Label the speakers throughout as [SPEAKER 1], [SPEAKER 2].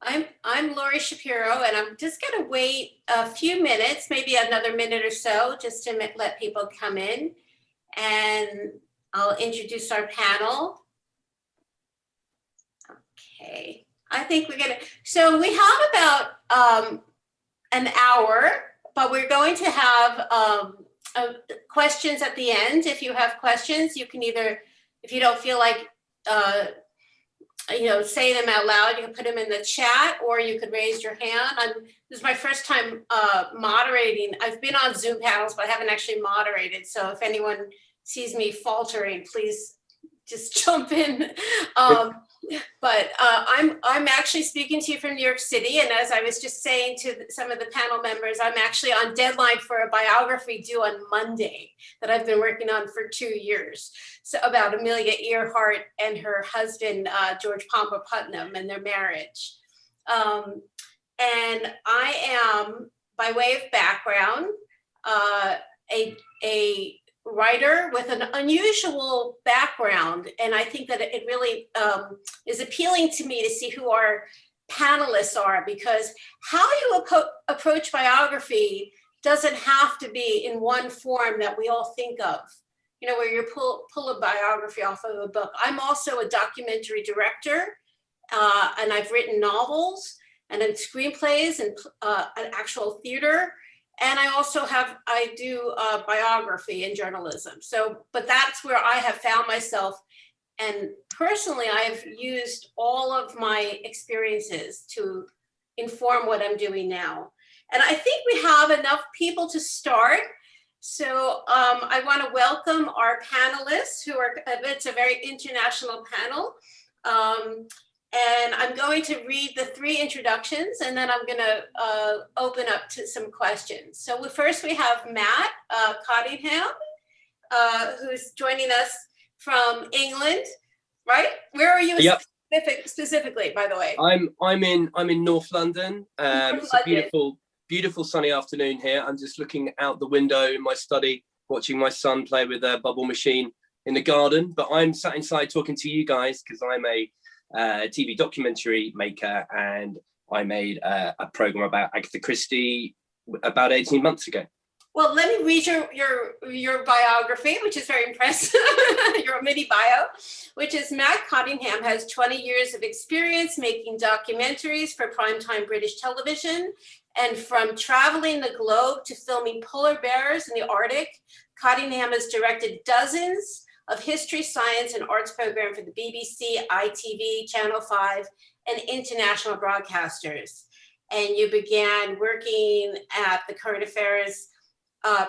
[SPEAKER 1] I'm Laurie Shapiro, and I'm just going to wait a few minutes, maybe another minute or so, just to let people come in, and I'll introduce our panel. Okay, I think we're going to. So we have about an hour, but we're going to have questions at the end. If you have questions, you can either, if you don't feel like say them out loud, you can put them in the chat, or you could raise your hand. This is my first time moderating. I've been on Zoom panels, but I haven't actually moderated. So if anyone sees me faltering, please just jump in. But I'm actually speaking to you from New York City. And as I was just saying to some of the panel members, I'm actually on deadline for a biography due on Monday that I've been working on for 2 years. So about Amelia Earhart and her husband, George Pompa Putnam, and their marriage. And I am, by way of background, a writer with an unusual background, and I think that it really is appealing to me to see who our panelists are, because how you approach biography doesn't have to be in one form that we all think of, where you pull a biography off of a book. I'm also a documentary director, and I've written novels and then screenplays and an actual theater. And I do biography and journalism. But that's where I have found myself. And personally, I have used all of my experiences to inform what I'm doing now. And I think we have enough people to start. So I want to welcome our panelists it's a very international panel. And I'm going to read the 3 introductions, and then I'm going to open up to some questions. So first we have Matt Cottingham, who's joining us from England, right? Where are you specifically, by the way?
[SPEAKER 2] I'm in North London. It's a beautiful sunny afternoon here. I'm just looking out the window in my study, watching my son play with a bubble machine in the garden. But I'm sat inside talking to you guys because I'm a TV documentary maker, and I made a program about Agatha Christie about 18 months ago.
[SPEAKER 1] Well, let me read your biography, which is very impressive. Your mini bio, which is Matt Cottingham has 20 years of experience making documentaries for primetime British television, and from traveling the globe to filming polar bears in the Arctic, Cottingham has directed dozens of history, science, and arts program for the BBC, ITV, Channel 5, and international broadcasters. And you began working at the current affairs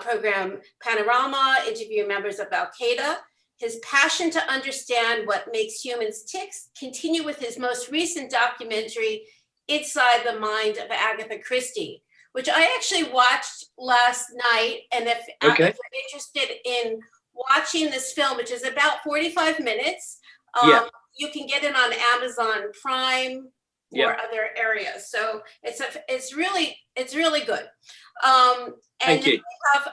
[SPEAKER 1] program Panorama, interviewing members of Al-Qaeda. His passion to understand what makes humans tick continue with his most recent documentary, Inside the Mind of Agatha Christie, which I actually watched last night. And if you're interested in watching this film, which is about 45 minutes, you can get it on Amazon Prime or other areas. So it's really good.
[SPEAKER 2] Thank you.
[SPEAKER 1] We have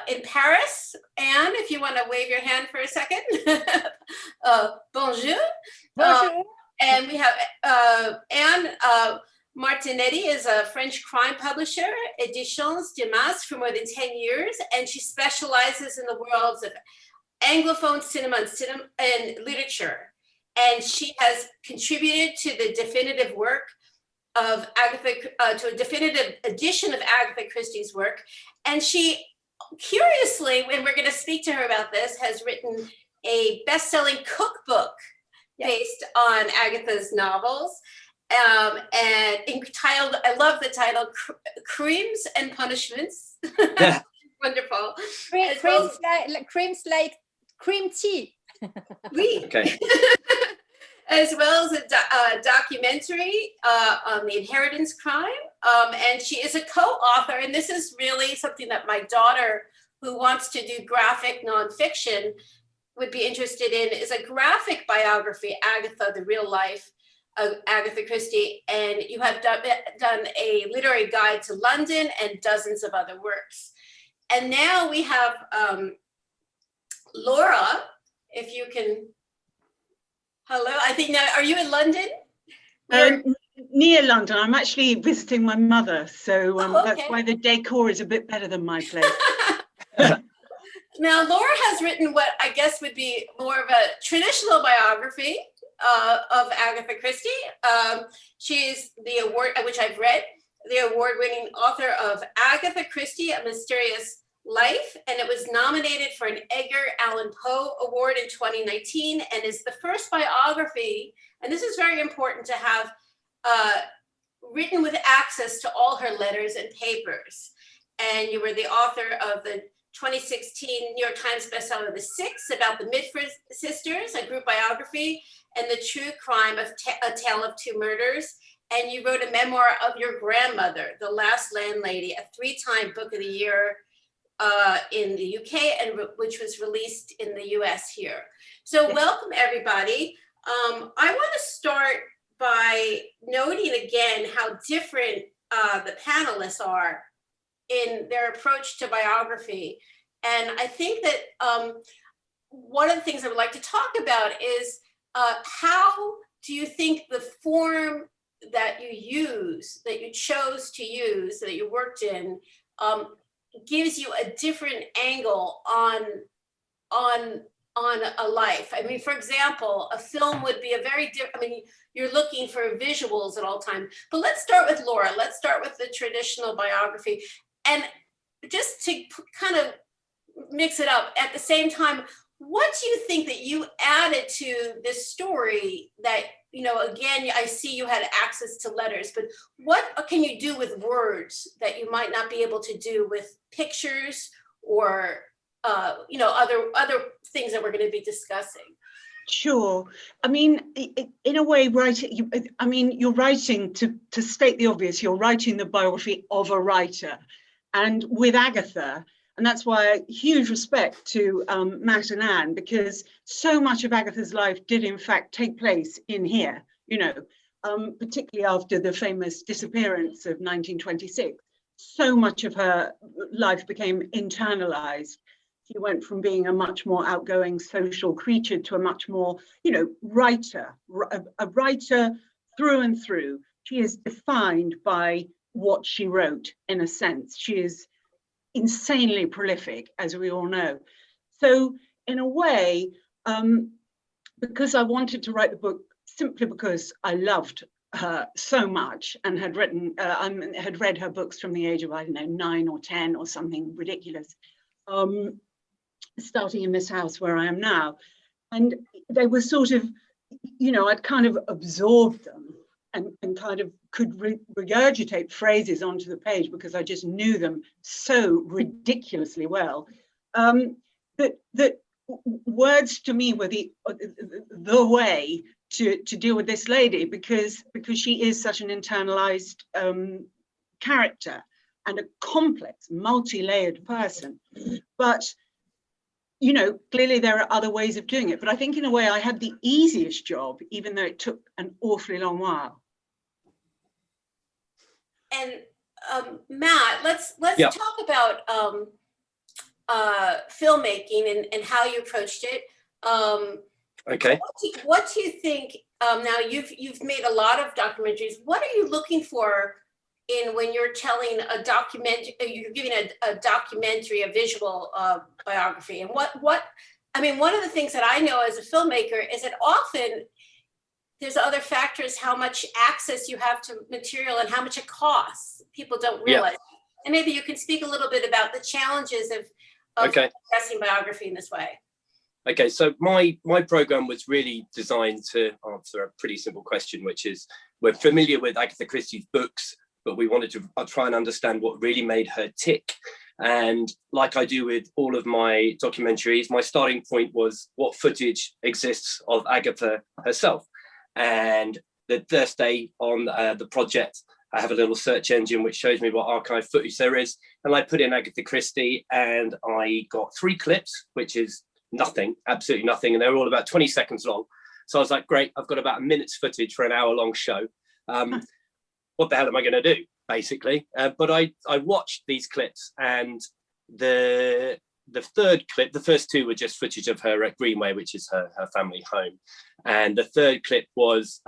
[SPEAKER 1] in Paris, Anne, if you want to wave your hand for a second. Bonjour.
[SPEAKER 3] Bonjour.
[SPEAKER 1] And we have Anne Martinetti is a French crime publisher, Adaptations for more than 10 years, and she specializes in the worlds of Anglophone cinema and literature. And she has contributed to the definitive work of to a definitive edition of Agatha Christie's work. And she, curiously, when we're going to speak to her about this, has written a best-selling cookbook based on Agatha's novels. And entitled, I love the title, Crimes and Punishments. Wonderful.
[SPEAKER 3] Cream tea.
[SPEAKER 1] Oui. Okay. As well as a documentary on the inheritance crime. And she is a co-author, and this is really something that my daughter, who wants to do graphic nonfiction, would be interested in, is a graphic biography, Agatha, the real life of Agatha Christie. And you have done a literary guide to London and dozens of other works. And now we have Laura, if you can, hello, I think now, are you in London?
[SPEAKER 4] near London. I'm actually visiting my mother, so
[SPEAKER 1] Oh,
[SPEAKER 4] that's
[SPEAKER 1] okay.
[SPEAKER 4] why the decor is a bit better than my place.
[SPEAKER 1] Now, Laura has written what I guess would be more of a traditional biography of Agatha Christie. She's the award, which I've read, the award-winning author of Agatha Christie, A Mysterious Life, and it was nominated for an Edgar Allan Poe Award in 2019, and is the first biography, and this is very important to have, written with access to all her letters and papers. And you were the author of the 2016 New York Times bestseller, The Six, about the Mitford sisters, a group biography, and the true crime of A Tale of Two Murders. And you wrote a memoir of your grandmother, The Last Landlady, a 3-time Book of the Year in the UK, and which was released in the US here. So welcome, everybody. I want to start by noting again how different the panelists are in their approach to biography. And I think that one of the things I would like to talk about is how do you think the form that you use, that you chose to use, that you worked in, gives you a different angle on a life? I mean, for example, a film would be a very different, I mean, you're looking for visuals at all times. But let's start with Laura. Let's start with the traditional biography. And just to kind of mix it up, at the same time, what do you think that you added to this story that, you know, again, I see you had access to letters, but what can you do with words that you might not be able to do with pictures or, you know, other things that we're going to be discussing?
[SPEAKER 4] Sure. I mean, in a way, writing, I mean, you're writing, to state the obvious, you're writing the biography of a writer. And with Agatha, and that's why huge respect to Matt and Anne, because so much of Agatha's life did in fact take place in here, you know, particularly after the famous disappearance of 1926. So much of her life became internalized. She went from being a much more outgoing social creature to a much more, you know, writer, a writer through and through. She is defined by what she wrote, in a sense. She is insanely prolific, as we all know. So in a way, because I wanted to write the book simply because I loved her so much and had read her books from the age of, I don't know, 9 or 10 or something ridiculous, starting in this house where I am now. And they were sort of, you know, I'd kind of absorbed them and kind of could regurgitate phrases onto the page because I just knew them so ridiculously well. That words to me were the way to deal with this lady because she is such an internalized character and a complex, multi-layered person. But you know, clearly there are other ways of doing it, but I think in a way I had the easiest job, even though it took an awfully long while.
[SPEAKER 1] And Matt, let's talk about filmmaking and how you approached it.
[SPEAKER 2] Okay.
[SPEAKER 1] What do you think? Now you've made a lot of documentaries. What are you looking for in when you're telling a documentary? You're giving a documentary, a visual biography, and what? I mean, one of the things that I know as a filmmaker is that often there's other factors, how much access you have to material and how much it costs. People don't realize. Yeah. And maybe you can speak a little bit about the challenges of expressing biography in this way.
[SPEAKER 2] Okay, so my program was really designed to answer a pretty simple question, which is, we're familiar with Agatha Christie's books, but we wanted to try and understand what really made her tick. And like I do with all of my documentaries, my starting point was what footage exists of Agatha herself. And the first day on the project, I have a little search engine which shows me what archive footage there is. And I put in Agatha Christie and I got 3 clips, which is nothing, absolutely nothing. And they're all about 20 seconds long. So I was like, great, I've got about a minute's footage for an hour-long show. What the hell am I going to do, basically? But I watched these clips, and the third clip, the first 2 were just footage of her at Greenway, which is her family home. And the third clip was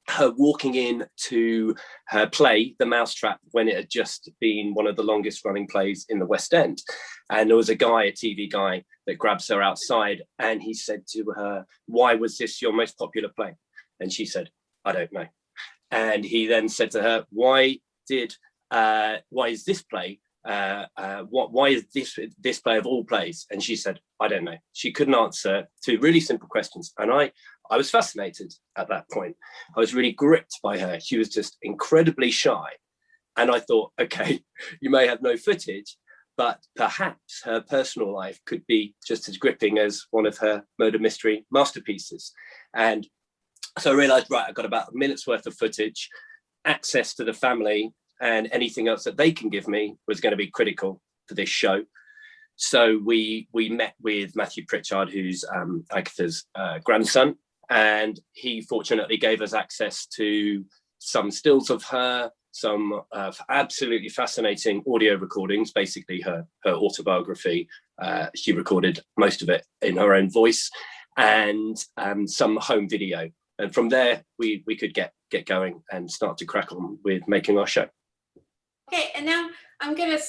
[SPEAKER 2] her walking in to her play, The Mousetrap, when it had just been one of the longest running plays in the West End. And there was a TV guy, that grabs her outside, and he said to her, "Why was this your most popular play?" And she said, "I don't know." And he then said to her, why is this play, why is this play of all plays? And she said, "I don't know." She couldn't answer two really simple questions. And I was fascinated at that point. I was really gripped by her. She was just incredibly shy. And I thought, okay, you may have no footage, but perhaps her personal life could be just as gripping as one of her murder mystery masterpieces. And so I realized, right, I've got about a minute's worth of footage, access to the family, and anything else that they can give me was going to be critical for this show. So we met with Matthew Pritchard, who's Agatha's grandson, and he fortunately gave us access to some stills of her, some absolutely fascinating audio recordings, basically her autobiography. She recorded most of it in her own voice, and some home video. And from there, we could get going and start to crack on with making our show.
[SPEAKER 1] Okay, and now I'm going to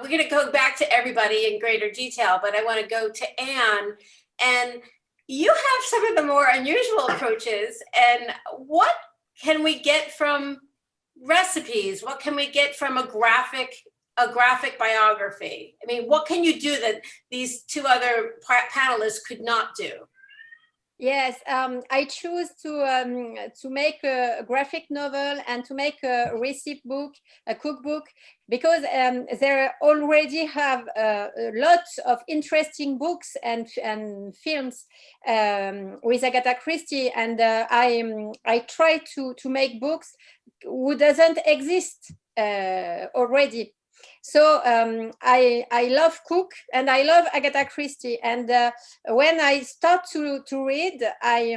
[SPEAKER 1] we're going to go back to everybody in greater detail, but I want to go to Anne. And you have some of the more unusual approaches. And what can we get from recipes? What can we get from a graphic biography? I mean, what can you do that these two other panelists could not do?
[SPEAKER 3] Yes, I choose to make a graphic novel and to make a recipe book, a cookbook, because there already have lots of interesting books and films with Agatha Christie, and I try to make books who doesn't exist already. So I love cook and I love Agatha Christie, and when I start to read, I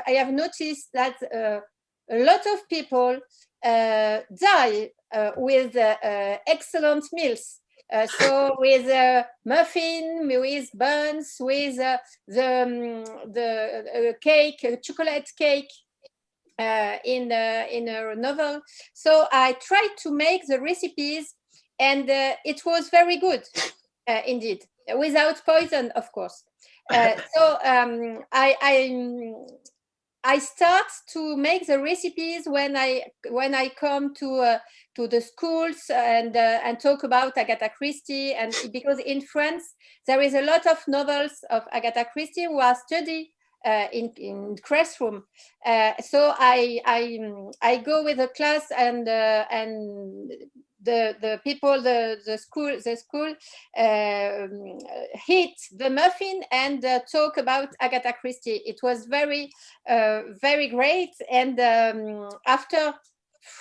[SPEAKER 3] have noticed that a lot of people die with excellent meals. So with muffin, with buns, with the cake, chocolate cake. In a novel. So I tried to make the recipes, and it was very good, indeed, without poison, of course. So I start to make the recipes when I come to the schools and talk about Agatha Christie, and because in France there is a lot of novels of Agatha Christie who are studied in classroom. So I go with the class, and the people, the school hit the muffin and talk about Agatha Christie. It was very great. And after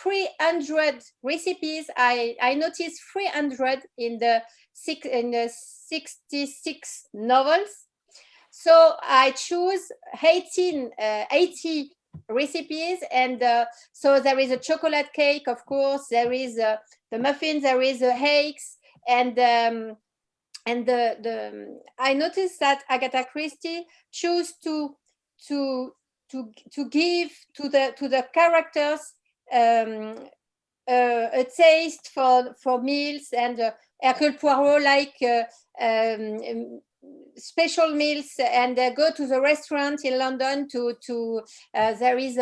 [SPEAKER 3] 300 recipes, I noticed 300 in the 66 novels. So I choose 80 recipes, and so there is a chocolate cake, of course, there is the muffin, there is the eggs, and I noticed that Agatha Christie chose to give to the characters a taste for meals, and Hercule Poirot like special meals, and go to the restaurant in London to there is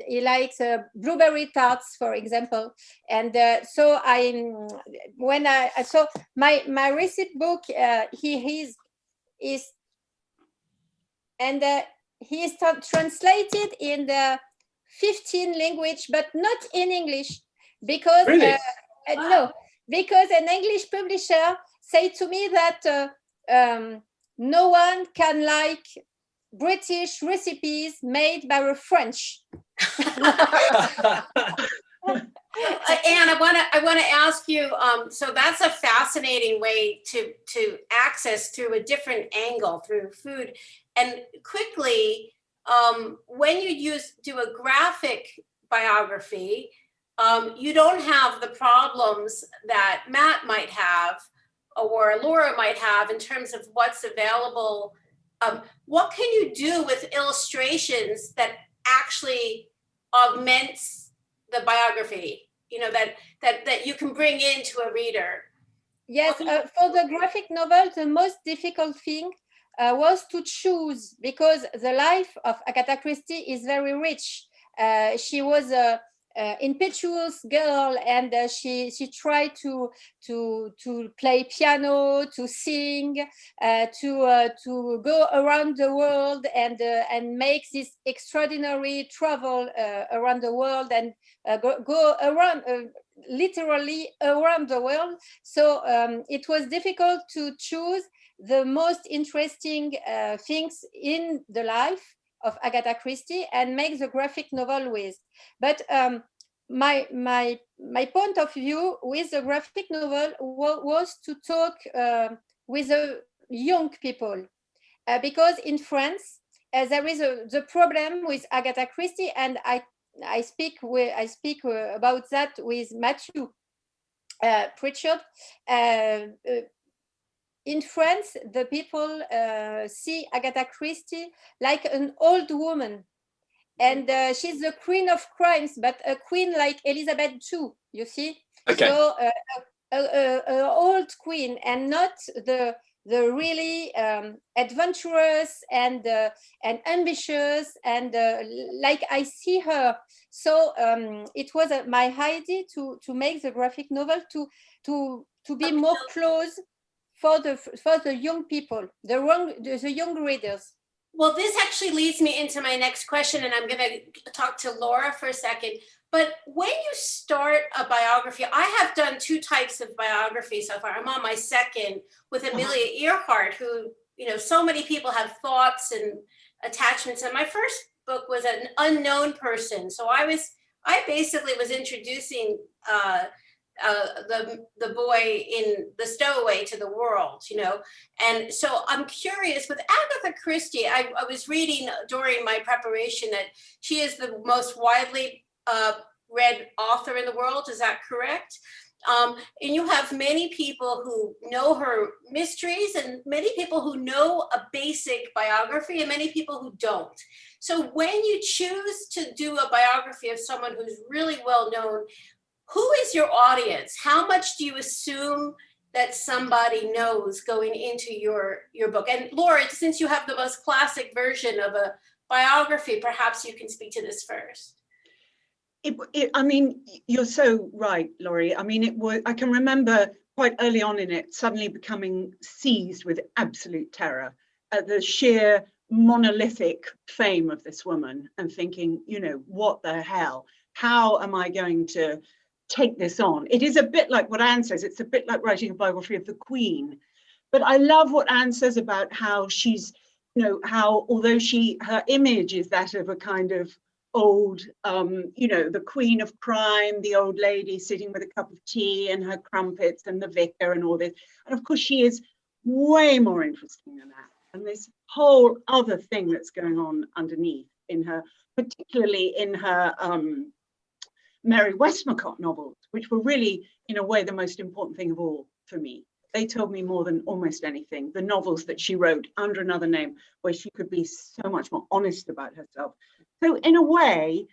[SPEAKER 3] he likes blueberry tarts, for example. And so my recipe book he is translated in the 15 language, but not in English, because
[SPEAKER 2] Really?
[SPEAKER 3] No, because an English publisher said to me that no one can like British recipes made by a French.
[SPEAKER 1] Anne, I want to ask you. So that's a fascinating way to access through a different angle through food. And quickly, when you do a graphic biography, you don't have the problems that Matt might have or Laura might have in terms of what's available what can you do with illustrations that actually augments the biography, you know, that you can bring into a reader?
[SPEAKER 3] Yes, for the graphic novel, the most difficult thing was to choose, because the life of Agatha Christie is very rich. She was a impetuous girl, and she tried to play piano, to sing, to go around the world and make this extraordinary travel around the world, and go around literally around the world. So it was difficult to choose the most interesting things in the life of Agatha Christie and make the graphic novel with. But my point of view with the graphic novel was to talk with the young people, because in France there is the problem with Agatha Christie, and I speak about that with Matthew Pritchard. In France, the people see Agatha Christie like an old woman, and she's the queen of crimes, but a queen like Elizabeth II, you see.
[SPEAKER 2] Okay.
[SPEAKER 3] So an old queen, and not the really adventurous and ambitious, and like I see her. So it was my idea to make the graphic novel to be more close for the young people, the young readers.
[SPEAKER 1] Well, this actually leads me into my next question, and I'm going to talk to Laura for a second. But when you start a biography, I have done 2 types of biography so far. I'm on my second with Amelia Earhart, who, you know, so many people have thoughts and attachments. And my first book was an unknown person. So I basically was introducing the boy in the stowaway to the world, you know. And so I'm curious with Agatha Christie. I was reading during my preparation that she is the most widely read author in the world. Is that correct? And you have many people who know her mysteries, and many people who know a basic biography, and many people who don't. So when you choose to do a biography of someone who's really well known, who is your audience? How much do you assume that somebody knows going into your book? And Laura, since you have the most classic version of a biography, perhaps you can speak to this first.
[SPEAKER 4] I mean, you're so right, Laurie. I mean, I can remember quite early on in it suddenly becoming seized with absolute terror at the sheer monolithic fame of this woman, and thinking, you know, what the hell? How am I going to take this on? It is a bit like what Anne says. It's a bit like writing a biography of the Queen. But I love what Anne says about how she's, you know, how although her image is that of a kind of old, you know, the queen of crime, the old lady sitting with a cup of tea and her crumpets and the vicar and all this. And of course, she is way more interesting than that. And this whole other thing that's going on underneath in her, particularly in her Mary Westmacott novels, which were really, in a way, the most important thing of all for me. They told me more than almost anything. The novels that she wrote under another name, where she could be so much more honest about herself. So in a way,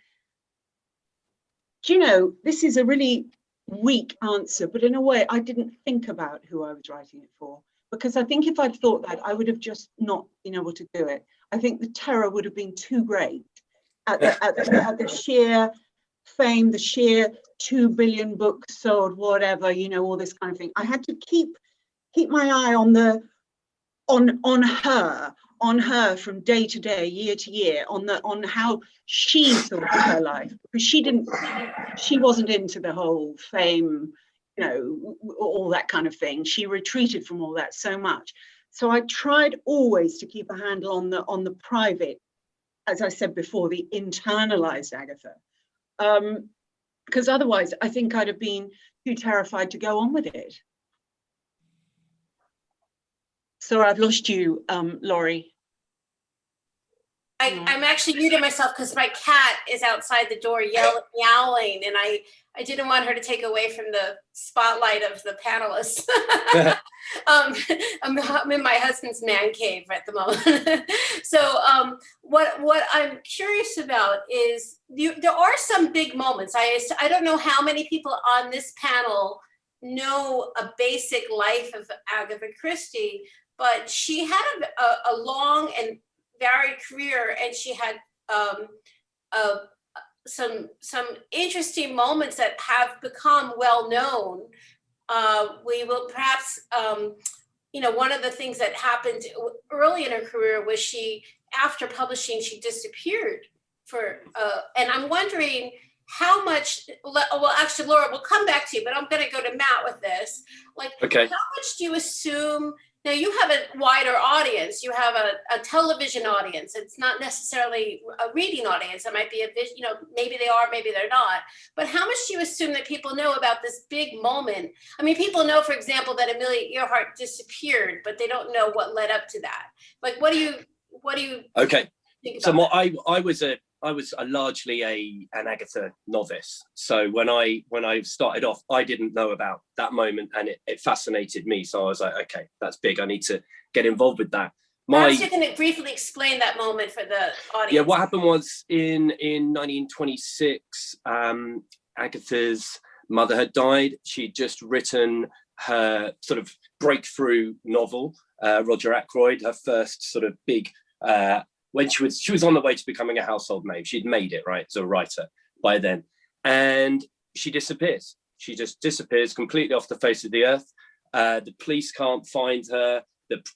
[SPEAKER 4] you know, this is a really weak answer, but in a way, I didn't think about who I was writing it for, because I think if I'd thought that, I would have just not been able to do it. I think the terror would have been too great at the sheer fame, the sheer 2 billion books sold, whatever, you know, all this kind of thing. I had to keep my eye on her from day to day, year to year, on how she thought of her life, because she wasn't into the whole fame, you know, all that kind of thing. She retreated from all that so much. So I tried always to keep a handle on the private, as I said before, the internalized Agatha. Because otherwise I think I'd have been too terrified to go on with it. So I've lost you, Laurie.
[SPEAKER 1] I'm actually muting myself because my cat is outside the door meowing, and I didn't want her to take away from the spotlight of the panelists. I'm in my husband's man cave at the moment. So what I'm curious about is there are some big moments. I don't know how many people on this panel know a basic life of Agatha Christie, but she had a long and varied career, and she had some interesting moments that have become well known. We will perhaps, one of the things that happened early in her career was after publishing, she disappeared and I'm wondering how much, well, actually, Laura, we'll come back to you, but I'm going to go to Matt with this. Like, okay. How much do you assume? Now, you have a wider audience. You have a television audience. It's not necessarily a reading audience. It might be maybe they are, maybe they're not. But how much do you assume that people know about this big moment? I mean, people know, for example, that Amelia Earhart disappeared, but they don't know what led up to that. Like, what do you
[SPEAKER 2] okay.
[SPEAKER 1] think
[SPEAKER 2] So
[SPEAKER 1] about
[SPEAKER 2] I was largely an Agatha novice. So when I started off, I didn't know about that moment, and it fascinated me. So I was like, okay, that's big. I need to get involved with that.
[SPEAKER 1] Perhaps you can briefly explain that moment for the audience.
[SPEAKER 2] Yeah, what happened was in 1926, Agatha's mother had died. She'd just written her sort of breakthrough novel, Roger Ackroyd, her first sort of big. When she was on the way to becoming a household name. She'd made it, right, as a writer by then. And she disappears. She just disappears completely off the face of the earth. The police can't find her.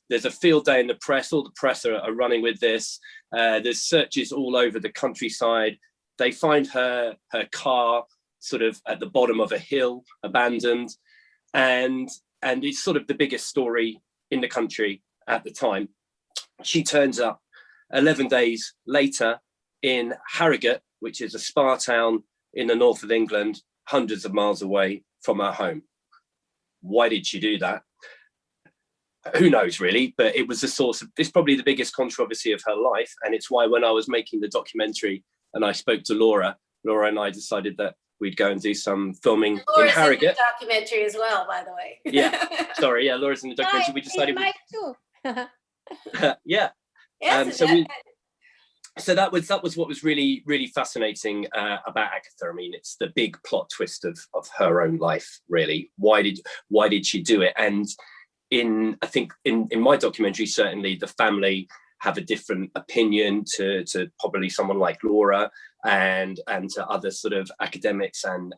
[SPEAKER 2] There's a field day in the press. All the press are running with this. There's searches all over the countryside. They find her car sort of at the bottom of a hill, abandoned. And it's sort of the biggest story in the country at the time. She turns up 11 days later in Harrogate, which is a spa town in the north of England, hundreds of miles away from her home. Why did she do that? Who knows, really, but it was it's probably the biggest controversy of her life. And it's why when I was making the documentary and I spoke to Laura and I decided that we'd go and do some filming in Harrogate.
[SPEAKER 1] In the documentary as well, by the way.
[SPEAKER 2] Yeah, sorry, yeah, Laura's in the documentary. We decided.
[SPEAKER 3] Too.
[SPEAKER 2] Yeah.
[SPEAKER 1] Yes,
[SPEAKER 2] so that was what was really, really fascinating about Agatha. I mean, it's the big plot twist of her own life, really. Why did she do it? And I think in my documentary, certainly the family have a different opinion to probably someone like Laura and to other sort of academics and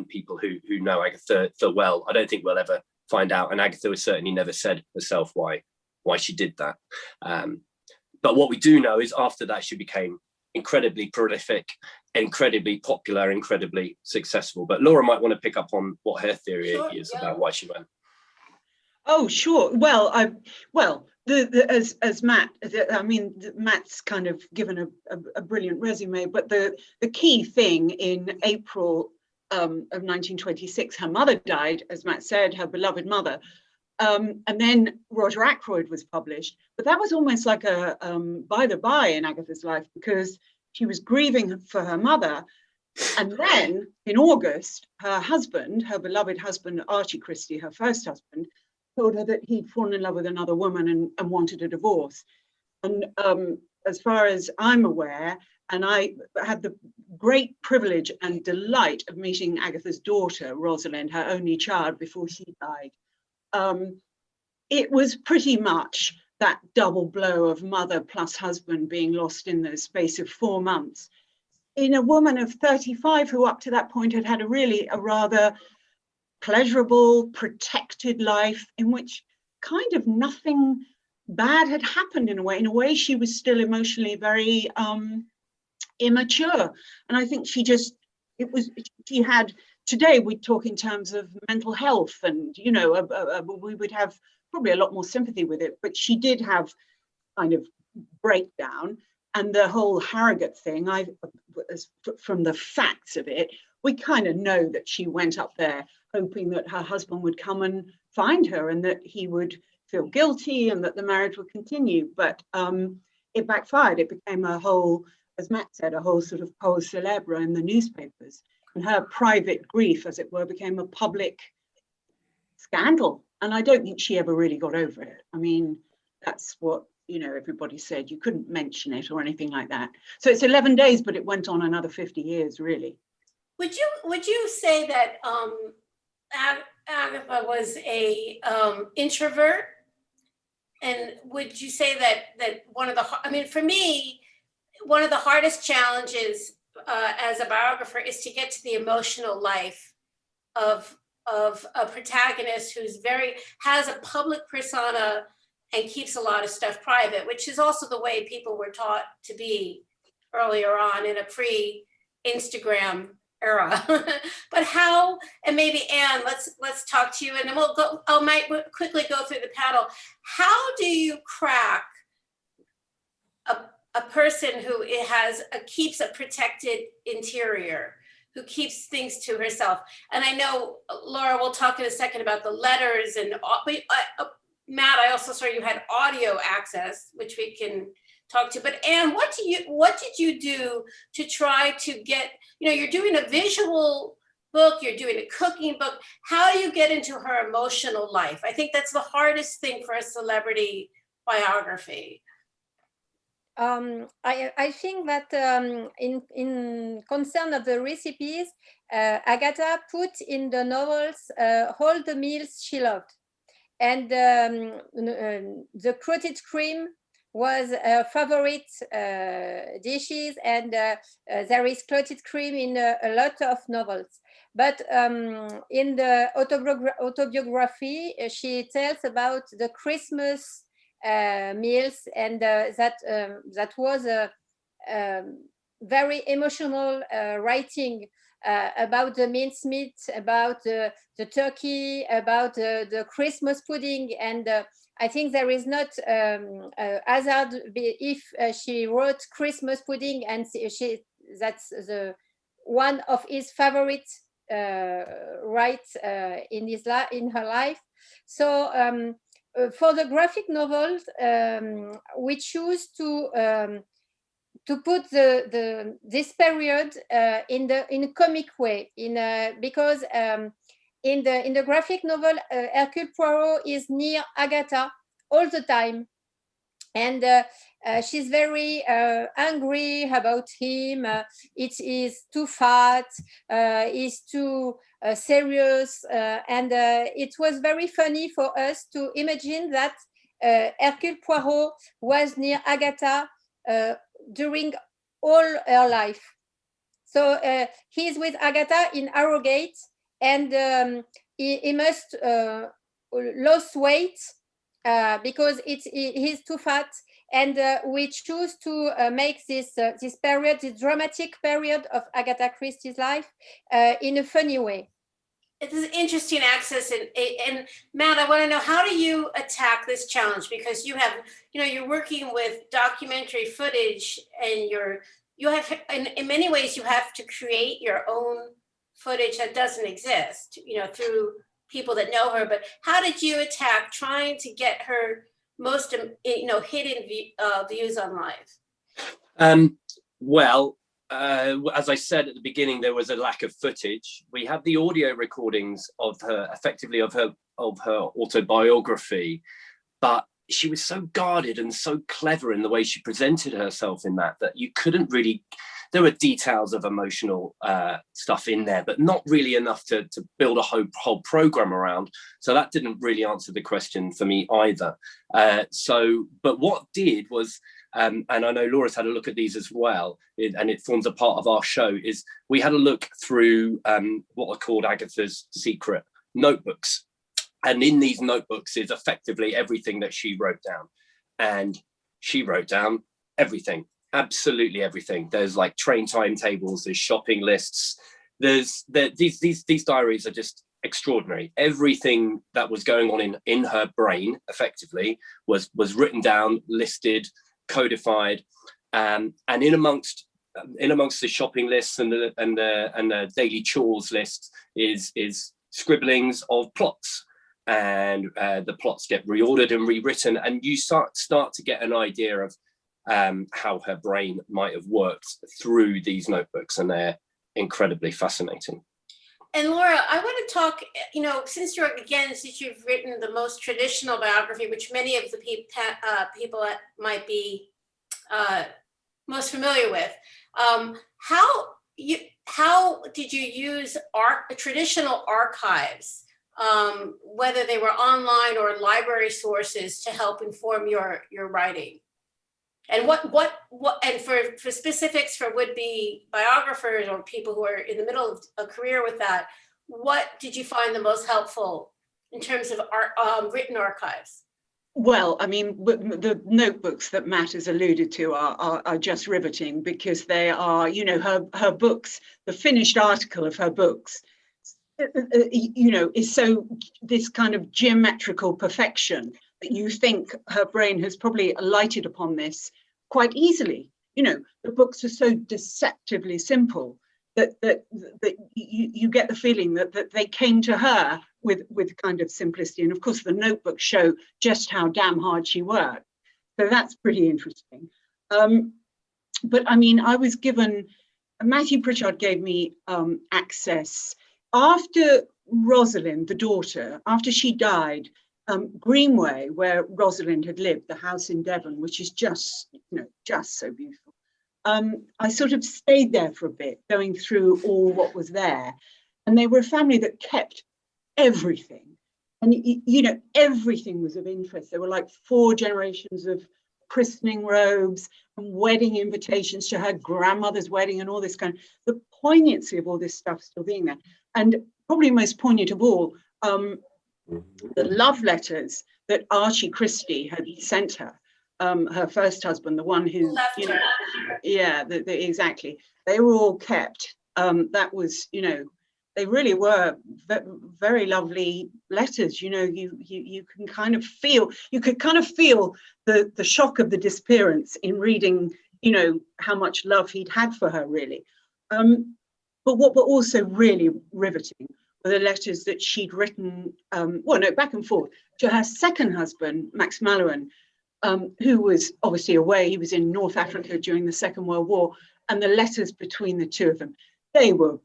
[SPEAKER 2] people who know Agatha well. I don't think we'll ever find out. And Agatha has certainly never said herself why she did that. But what we do know is after that, she became incredibly prolific, incredibly popular, incredibly successful. But Laura might want to pick up on what her theory is about why she went.
[SPEAKER 4] Oh, sure. Well, as Matt, I mean, Matt's kind of given a brilliant resume, but the key thing in April of 1926, her mother died, as Matt said, her beloved mother. And then Roger Ackroyd was published, but that was almost like a by the by in Agatha's life, because she was grieving for her mother. And then in August, her husband, her beloved husband, Archie Christie, her first husband, told her that he'd fallen in love with another woman and wanted a divorce. And as far as I'm aware, and I had the great privilege and delight of meeting Agatha's daughter, Rosalind, her only child, before she died. It was pretty much that double blow of mother plus husband being lost in the space of 4 months. In a woman of 35 who up to that point had had a rather pleasurable, protected life in which kind of nothing bad had happened in a way. In a way, she was still emotionally very immature. And I think she had, today we'd talk in terms of mental health and, we would have probably a lot more sympathy with it, but she did have kind of breakdown. And the whole Harrogate thing, from the facts of it, we kind of know that she went up there hoping that her husband would come and find her and that he would feel guilty and that the marriage would continue. But it backfired. It became a whole, as Matt said, a whole sort of cause célèbre in the newspapers. And her private grief, as it were, became a public scandal. And I don't think she ever really got over it. I mean, that's what, you know, everybody said. You couldn't mention it or anything like that. So it's 11 days, but it went on another 50 years, really.
[SPEAKER 1] Would you say that Agatha was a introvert? And would you say that one of the, I mean, for me, one of the hardest challenges as a biographer is to get to the emotional life of a protagonist who's has a public persona and keeps a lot of stuff private, which is also the way people were taught to be earlier on in a pre-Instagram era. But how, and maybe Anne, let's talk to you, and then I might quickly go through the panel. How do you crack a person who keeps a protected interior, who keeps things to herself? And I know, Laura, we'll talk in a second about the letters, and Matt, I also saw you had audio access, which we can talk to. But Anne, what did you do to try to get, you know, you're doing a visual book, you're doing a cooking book. How do you get into her emotional life? I think that's the hardest thing for a celebrity biography.
[SPEAKER 3] I think that in concern of the recipes, Agatha put in the novels all the meals she loved. And the clotted cream was her favorite dishes, and there is clotted cream in a lot of novels. But in the autobiography, she tells about the Christmas meals, and that was a very emotional writing about the mincemeat, about the turkey, about the Christmas pudding. And I think there is not hazard if she wrote Christmas pudding, and that's the one of his favorite rights in her life. So for the graphic novels, we choose to put this period in a comic way, because in the graphic novel, Hercule Poirot is near Agatha all the time, and she's very angry about him. It is too fat, he's too serious, and it was very funny for us to imagine that Hercule Poirot was near Agatha during all her life. So he's with Agatha in Harrogate, and he must lose weight because he's too fat. And we choose to make this period, this dramatic period of Agatha Christie's life, in a funny way.
[SPEAKER 1] It's an interesting access, and Matt, I want to know, how do you attack this challenge? Because you're working with documentary footage, and you have in many ways you have to create your own footage that doesn't exist, through people that know her. But how did you attack trying to get her most hidden views on life?
[SPEAKER 2] Well, as I said at the beginning, there was a lack of footage. We had the audio recordings of her, effectively of her autobiography, but she was so guarded and so clever in the way she presented herself in that you couldn't really. There were details of emotional stuff in there, but not really enough to build a whole program around. So that didn't really answer the question for me either. But what did was, and I know Laura's had a look at these as well, and it forms a part of our show, is we had a look through what are called Agatha's secret notebooks. And in these notebooks is effectively everything that she wrote down. And she wrote down everything. Absolutely everything. There's like train timetables, there's shopping lists, these diaries are just extraordinary. Everything that was going on in her brain effectively was written down, listed, codified, and in amongst the shopping lists and the daily chores list is scribblings of plots, and the plots get reordered and rewritten, and you start to get an idea of how her brain might have worked through these notebooks, and they're incredibly fascinating.
[SPEAKER 1] And Laura, I want to talk, since you've written the most traditional biography, which many of the people might be most familiar with, how did you use traditional archives, whether they were online or library sources, to help inform your writing? And and for specifics for would-be biographers or people who are in the middle of a career with that, what did you find the most helpful in terms of written archives?
[SPEAKER 4] Well, I mean, the notebooks that Matt has alluded to are just riveting, because they are, her books, the finished article of her books, is so this kind of geometrical perfection that you think her brain has probably alighted upon this quite easily. The books are so deceptively simple that you get the feeling that they came to her with kind of simplicity. And of course, the notebooks show just how damn hard she worked. So that's pretty interesting. But I mean, I was given, Matthew Pritchard gave me access after Rosalind, the daughter, after she died. Greenway, where Rosalind had lived, the house in Devon, which is just so beautiful. I sort of stayed there for a bit, going through all what was there. And they were a family that kept everything. And, everything was of interest. There were like 4 generations of christening robes and wedding invitations to her grandmother's wedding and all this the poignancy of all this stuff still being there. And probably most poignant of all, the love letters that Archie Christie had sent her, her first husband, the one who, exactly. They were all kept. That was, they really were very lovely letters. You can kind of feel, the shock of the disappearance in reading, how much love he'd had for her, really. But what were also really riveting were the letters that she'd written, back and forth, to her second husband, Max Mallowan, who was obviously away. He was in North Africa during the Second World War, and the letters between the two of them, they were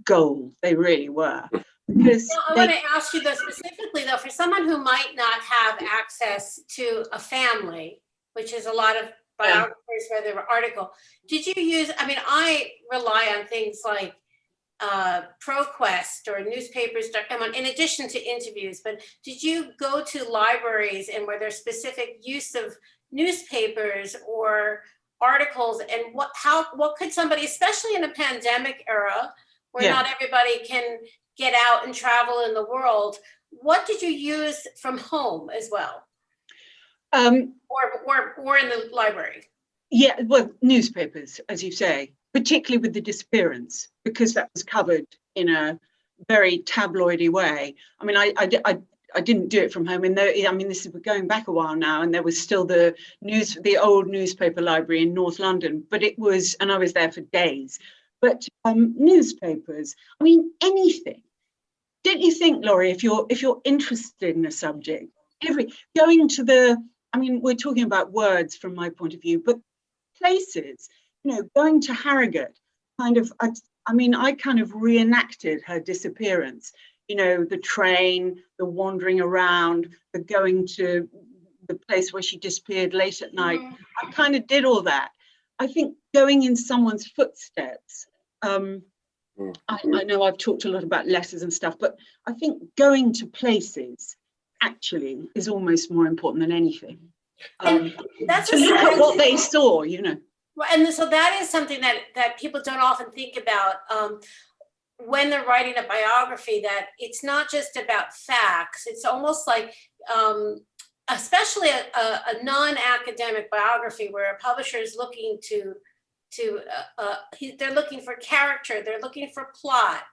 [SPEAKER 4] gold. They really were. Because
[SPEAKER 1] I want to ask you though, specifically though, for someone who might not have access to a family, which is a lot of biographers where they were article, did you use, I rely on things like ProQuest or newspapers.com in addition to interviews, but did you go to libraries and were there specific use of newspapers or articles, and what could somebody, especially in a pandemic era where not everybody can get out and travel in the world, what did you use from home as well? Or in the library? Yeah,
[SPEAKER 4] well, newspapers, as you say, particularly with the disappearance, because that was covered in a very tabloidy way. I didn't do it from home. This is going back a while now, and there was still the old newspaper library in North London, but it was, and I was there for days. But newspapers, anything. Don't you think, Laurie, if you're interested in a subject, going to we're talking about words from my point of view, but places, going to Harrogate, I kind of reenacted her disappearance. The train, the wandering around, the going to the place where she disappeared late at night. I kind of did all that. I think going in someone's footsteps. I know I've talked a lot about letters and stuff, but I think going to places actually is almost more important than anything.
[SPEAKER 1] That's
[SPEAKER 4] to look at what they saw,
[SPEAKER 1] Well, and so that is something that people don't often think about when they're writing a biography, that it's not just about facts. It's almost like, especially a non-academic biography where a publisher is looking they're looking for character, they're looking for plot,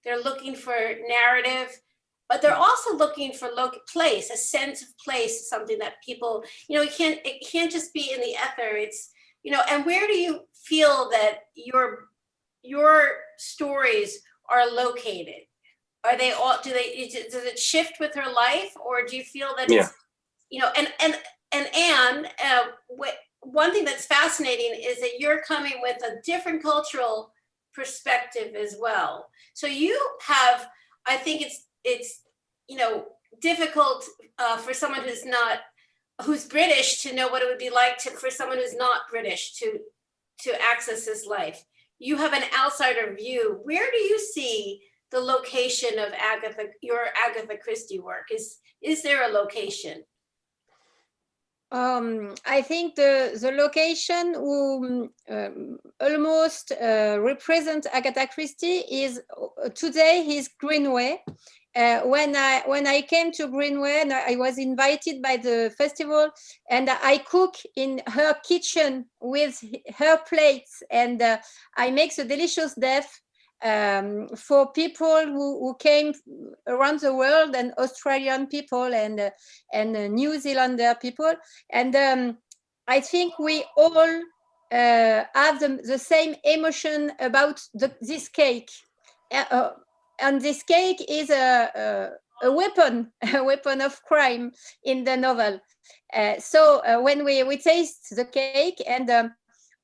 [SPEAKER 1] they're looking for narrative, but they're also looking for place, a sense of place, something that people, it can't just be in the ether. It's, and where do you feel that your stories are located? Are they all, does it shift with her life, or do you feel that it's, one thing that's fascinating is that you're coming with a different cultural perspective as well. So you have, I think it's difficult for someone who's British to know what it would be like for someone who's not British to access this life. You have an outsider view. Where do you see the location of your Agatha Christie work? Is there a location?
[SPEAKER 3] I think the location who almost represent Agatha Christie is today is Greenway. When I came to Greenway, I was invited by the festival, and I cook in her kitchen with her plates, and I make a delicious dish for people who came around the world, and Australian people and New Zealander people, and I think we all have the same emotion about this cake. And this cake is a weapon, a weapon of crime in the novel. So when we taste the cake, and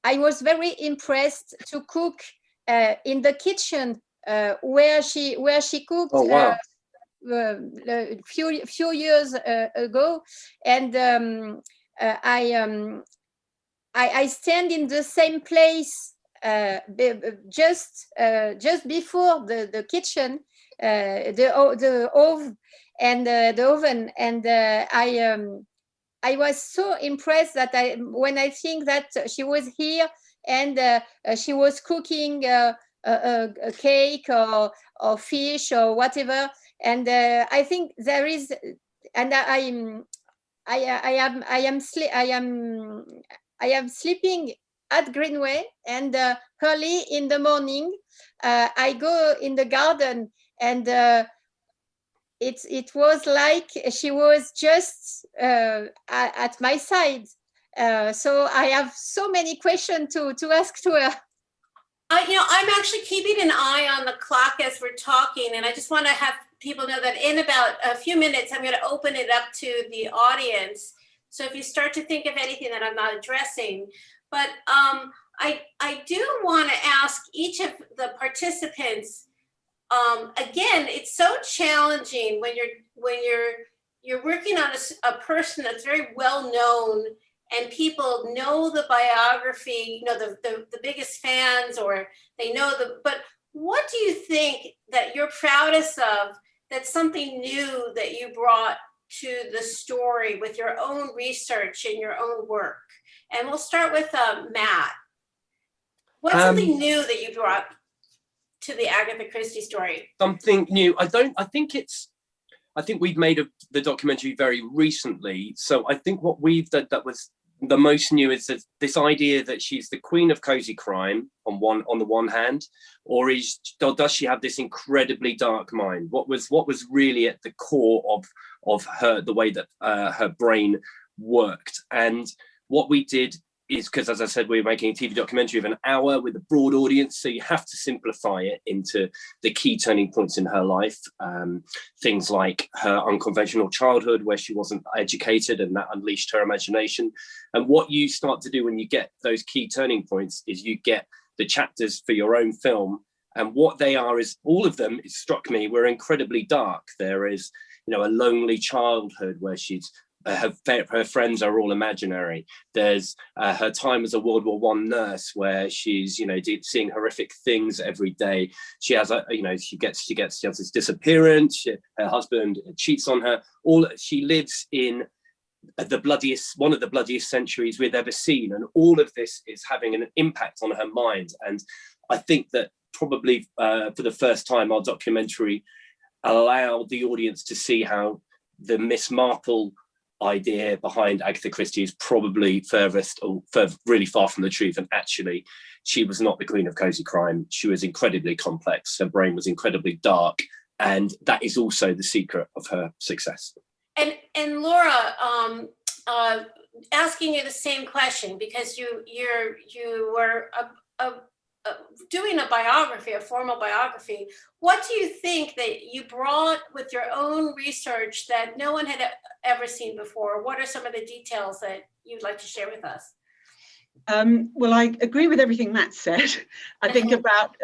[SPEAKER 3] I was very impressed to cook in the kitchen where she cooked.
[SPEAKER 2] Oh, wow.
[SPEAKER 3] A few years ago, and I stand in the same place just before the kitchen, the oven, and I was so impressed that when I think that she was here and she was cooking a cake or fish or whatever, and I think there is, and I am sleeping at Greenway, and early in the morning I go in the garden, and it was like she was just at my side. So I have so many questions to ask to her.
[SPEAKER 1] I'm actually keeping an eye on the clock as we're talking, and I just want to have people know that in about a few minutes, I'm going to open it up to the audience. So if you start to think of anything that I'm not addressing, but I do want to ask each of the participants. Again, it's so challenging when you're working on a person that's very well known, and people know the biography, the biggest fans, or they know but what do you think that you're proudest of, that's something new that you brought to the story with your own research and your own work? And we'll start with Matt. What's something new that you brought to the Agatha Christie story?
[SPEAKER 2] Something new. I think we've made the documentary very recently. So I think what we've done that was the most new is this idea that she's the queen of cozy crime on the one hand, or does she have this incredibly dark mind? What was really at the core of her, the way that her brain worked? And what we did is, because as I said, we're making a TV documentary of an hour with a broad audience, so you have to simplify it into the key turning points in her life. Things like her unconventional childhood, where she wasn't educated, and that unleashed her imagination. And what you start to do when you get those key turning points is you get the chapters for your own film. And what they are is, all of them, it struck me, were incredibly dark. There is, a lonely childhood where she's her friends are all imaginary. There's her time as a World War I nurse, where she's seeing horrific things every day. She has she has this disappearance. Her husband cheats on her. She lives in one of the bloodiest centuries we've ever seen, and all of this is having an impact on her mind. And I think that probably for the first time, our documentary allowed the audience to see how the Miss Marple idea behind Agatha Christie is probably really far from the truth. And actually, she was not the queen of cozy crime. She was incredibly complex. Her brain was incredibly dark, and that is also the secret of her success.
[SPEAKER 1] And Laura, asking you the same question, because you were doing a biography, a formal biography. What do you think that you brought with your own research that no one had ever seen before? What are some of the details that you'd like to share with us?
[SPEAKER 4] Well, I agree with everything Matt said. I think about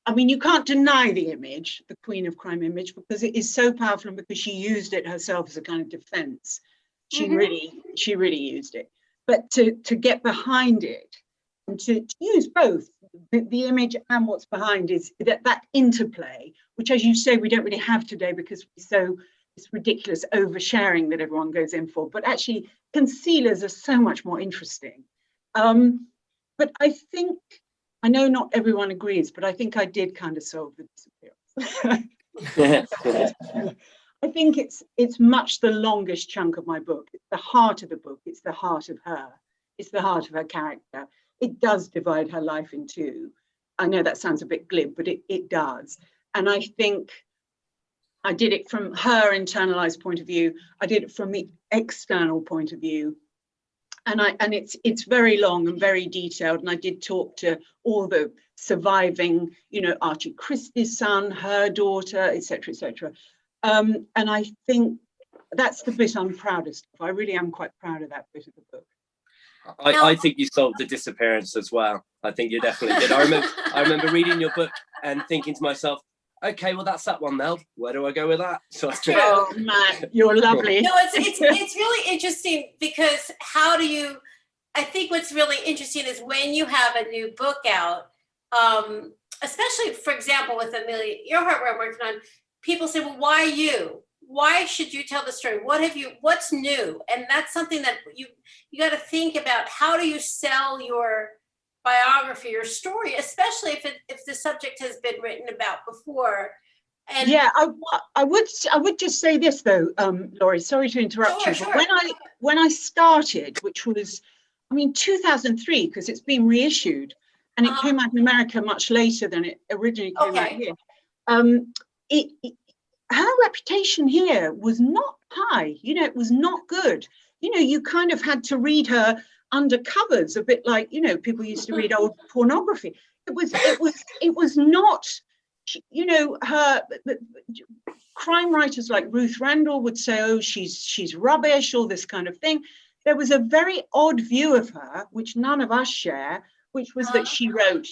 [SPEAKER 4] I mean, you can't deny the image, the Queen of Crime image, because it is so powerful, and because she used it herself as a kind of defense. She really used it. But to get behind it, and to use both the image and what's behind, is that interplay, which, as you say, we don't really have today, because it's ridiculous oversharing that everyone goes in for. But actually, concealers are so much more interesting. But I know not everyone agrees, but I think I did kind of solve the disappearance. I think it's much the longest chunk of my book. It's the heart of the book. It's the heart of her. It's the heart of her character. It does divide her life in two. I know that sounds a bit glib, but it does. And I think I did it from her internalized point of view. I did it from the external point of view. And it's very long and very detailed. And I did talk to all the surviving, Agatha Christie's son, her daughter, etc., etc. And I think that's the bit I'm proudest of. I really am quite proud of that bit of the book.
[SPEAKER 2] I think you solved the disappearance as well. I think you definitely did. I remember reading your book and thinking to myself, okay, well, that's that one now. Where do I go with that? So
[SPEAKER 4] oh, Matt, you're lovely.
[SPEAKER 1] No, it's really interesting, because I think what's really interesting is when you have a new book out, especially, for example, with Amelia Earhart, where I'm working on, people say, well, why you? Why should you tell the story? What's new? And that's something that you got to think about. How do you sell your biography, your story, especially if the subject has been written about before? And
[SPEAKER 4] yeah, I would just say this though, Laurie, sorry to interrupt you, but when I started, which was, 2003, because it's been reissued, and it came out in America much later than it originally came out here. Her reputation here was not high, it was not good. You kind of had to read her under covers, a bit like, people used to read old pornography. It was not, her crime writers like Ruth Randall would say, oh, she's rubbish, all this kind of thing. There was a very odd view of her, which none of us share, which was that she wrote,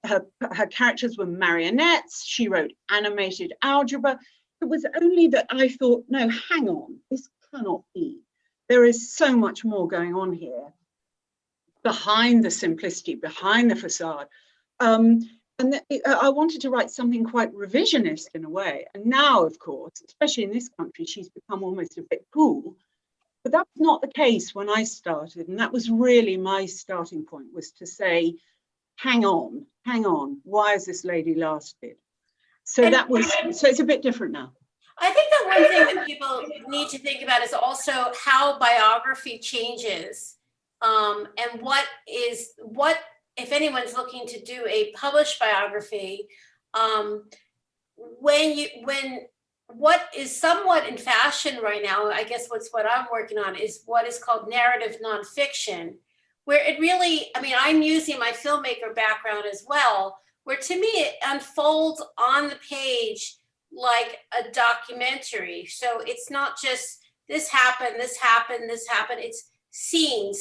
[SPEAKER 4] her characters were marionettes, she wrote animated algebra. It was only that I thought, no, hang on, this cannot be. There is so much more going on here, behind the simplicity, behind the facade. I wanted to write something quite revisionist in a way. And now, of course, especially in this country, she's become almost a bit cool. But that was not the case when I started. And that was really my starting point, was to say, hang on, why has this lady lasted? So it's a bit different now.
[SPEAKER 1] I think that one thing that people need to think about is also how biography changes, and what if anyone's looking to do a published biography, what is somewhat in fashion right now, I guess what I'm working on, is what is called narrative nonfiction, where it really, I'm using my filmmaker background as well, where to me it unfolds on the page like a documentary. So it's not just this happened, it's scene.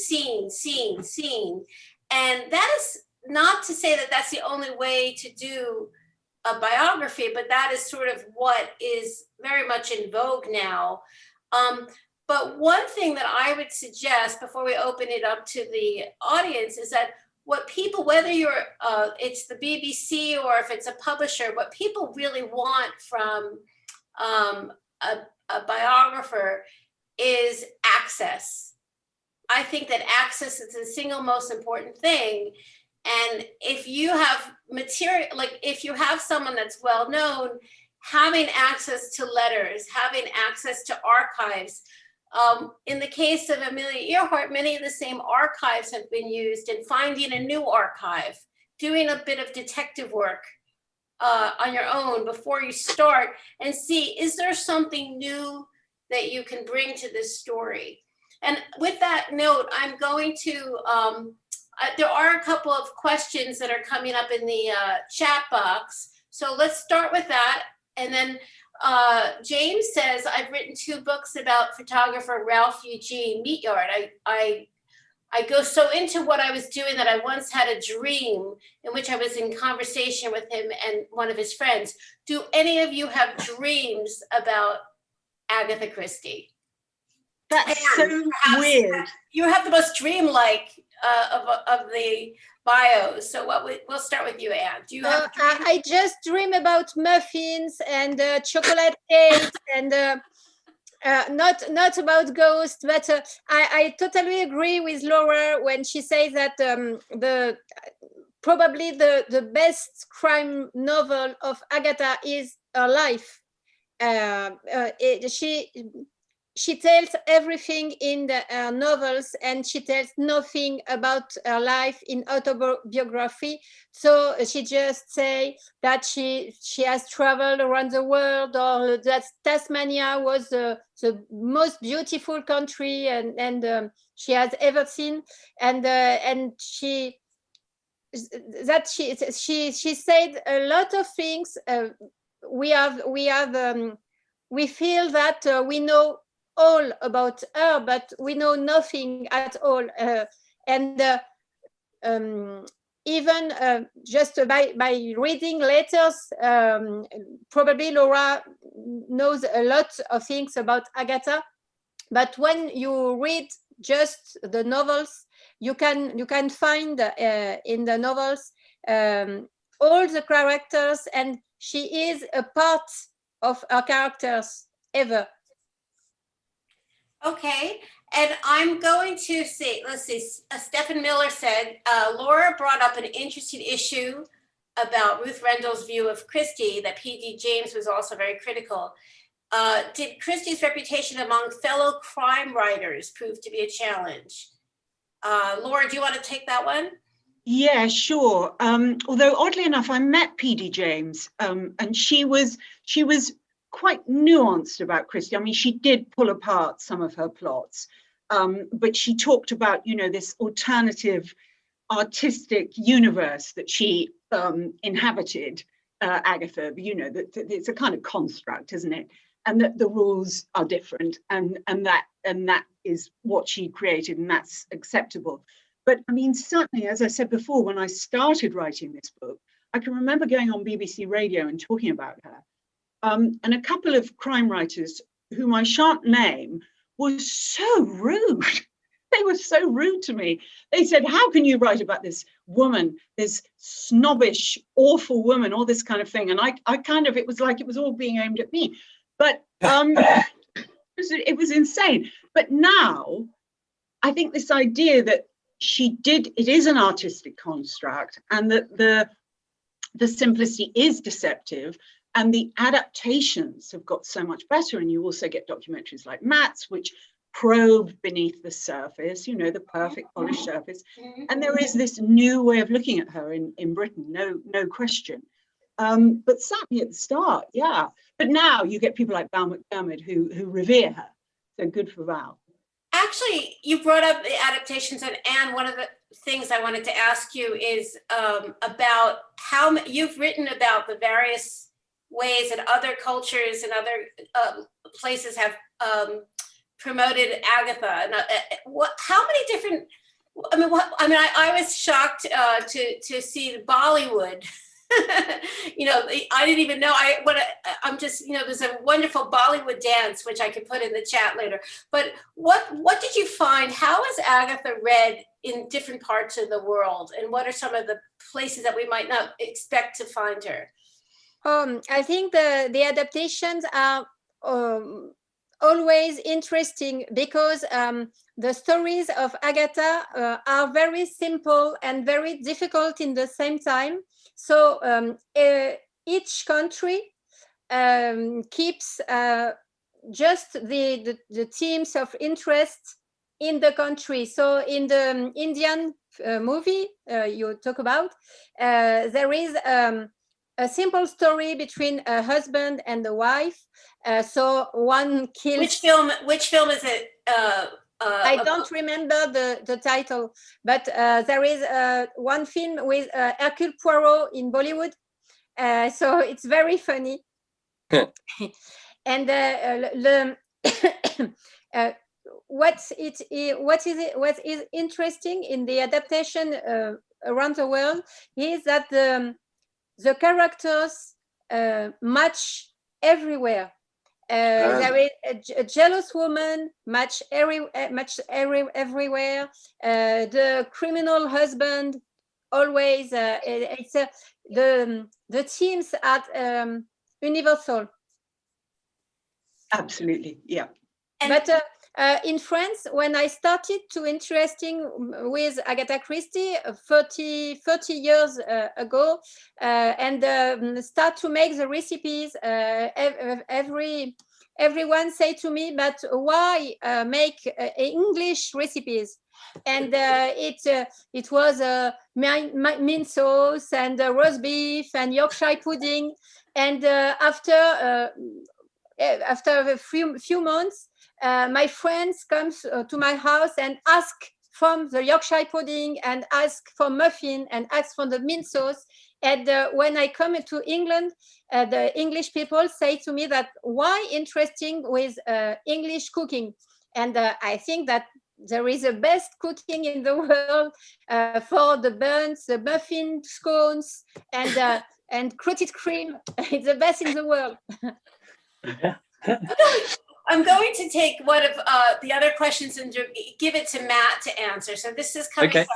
[SPEAKER 1] And that is not to say that that's the only way to do a biography, but that is sort of what is very much in vogue now. But one thing that I would suggest before we open it up to the audience is that what people, whether you're it's the BBC or if it's a publisher, what people really want from a biographer is access. I think that access is the single most important thing. And if you have material, like if you have someone that's well known, having access to letters, having access to archives. In the case of Amelia Earhart, many of the same archives have been used, and finding a new archive, doing a bit of detective work on your own before you start and see, is there something new that you can bring to this story? And with that note, I'm going to, there are a couple of questions that are coming up in the chat box. So let's start with that. And then James says, I've written 2 books about photographer Ralph Eugene Meatyard. I I go so into what I was doing that I once had a dream in which I was in conversation with him and one of his friends. Do any of you have dreams about Agatha Christie?
[SPEAKER 4] That's so weird.
[SPEAKER 1] You have the most dreamlike of the bios. So we'll start with you, Anne. Do you have?
[SPEAKER 3] I just dream about muffins and chocolate cakes and not about ghosts. But I totally agree with Laura when she says that probably the best crime novel of Agatha is her life. She tells everything in the novels, and she tells nothing about her life in autobiography. So she just say that she has traveled around the world, or that Tasmania was the most beautiful country and she has ever seen, and she said a lot of things. We feel that we know all about her, but we know nothing at all. Even just by reading letters, probably Laura knows a lot of things about Agatha. But when you read just the novels, you can find in the novels all the characters, and she is a part of her characters ever.
[SPEAKER 1] Okay, and I'm going to see, let's see, Stephen Miller said, Laura brought up an interesting issue about Ruth Rendell's view of Christie that P.D. James was also very critical. Did Christie's reputation among fellow crime writers prove to be a challenge? Laura, do you want to take that one?
[SPEAKER 4] Yeah, sure. Although oddly enough, I met P.D. James, and she was quite nuanced about Christie. I mean, she did pull apart some of her plots, but she talked about, this alternative artistic universe that she inhabited, Agatha. That it's a kind of construct, isn't it? And that the rules are different, and that is what she created, and that's acceptable. But I mean, certainly, as I said before, when I started writing this book, I can remember going on BBC Radio and talking about her. And a couple of crime writers whom I shan't name were so rude. They were so rude to me. They said, how can you write about this woman, this snobbish, awful woman, all this kind of thing? And I kind of, it was like it was all being aimed at me. But it was insane. But now, I think this idea that it is an artistic construct, and that the simplicity is deceptive, and the adaptations have got so much better. And you also get documentaries like Matt's, which probe beneath the surface, the perfect polished surface. And there is this new way of looking at her in Britain, no question. But certainly at the start, yeah. But now you get people like Val McDermid who revere her. So good for Val.
[SPEAKER 1] Actually, you brought up the adaptations, and Anne, one of the things I wanted to ask you is about how you've written about the various ways that other cultures and other places have promoted Agatha. And how many different? I was shocked to see Bollywood. I didn't even know. I'm just, there's a wonderful Bollywood dance which I could put in the chat later. But what did you find? How is Agatha read in different parts of the world, and what are some of the places that we might not expect to find her?
[SPEAKER 3] I think the adaptations are always interesting because the stories of Agatha are very simple and very difficult in the same time. So each country keeps just the themes of interest in the country. So in the Indian movie you talk about, there is a simple story between a husband and a wife. So one kills.
[SPEAKER 1] Which film is it?
[SPEAKER 3] I don't remember the title, but there is one film with Hercule Poirot in Bollywood. So it's very funny. And what is interesting in the adaptation around the world is that the characters match everywhere. There is a jealous woman match everywhere. The criminal husband always. It's the themes are universal.
[SPEAKER 4] Absolutely, yeah.
[SPEAKER 3] But in France, when I started to interesting with Agatha Christie 30 years ago, and start to make the recipes, everyone say to me, but why make English recipes? And it was mint sauce and roast beef and Yorkshire pudding. And after a few months, my friends come to my house and ask from the Yorkshire pudding and ask for muffin and ask for the mint sauce. And when I come to England, the English people say to me that why interesting with English cooking? And I think that there is the best cooking in the world for the buns, the muffin, scones, and clotted cream. It's the best in the world.
[SPEAKER 1] I'm going to take one of the other questions and give it to Matt to answer. So this is coming from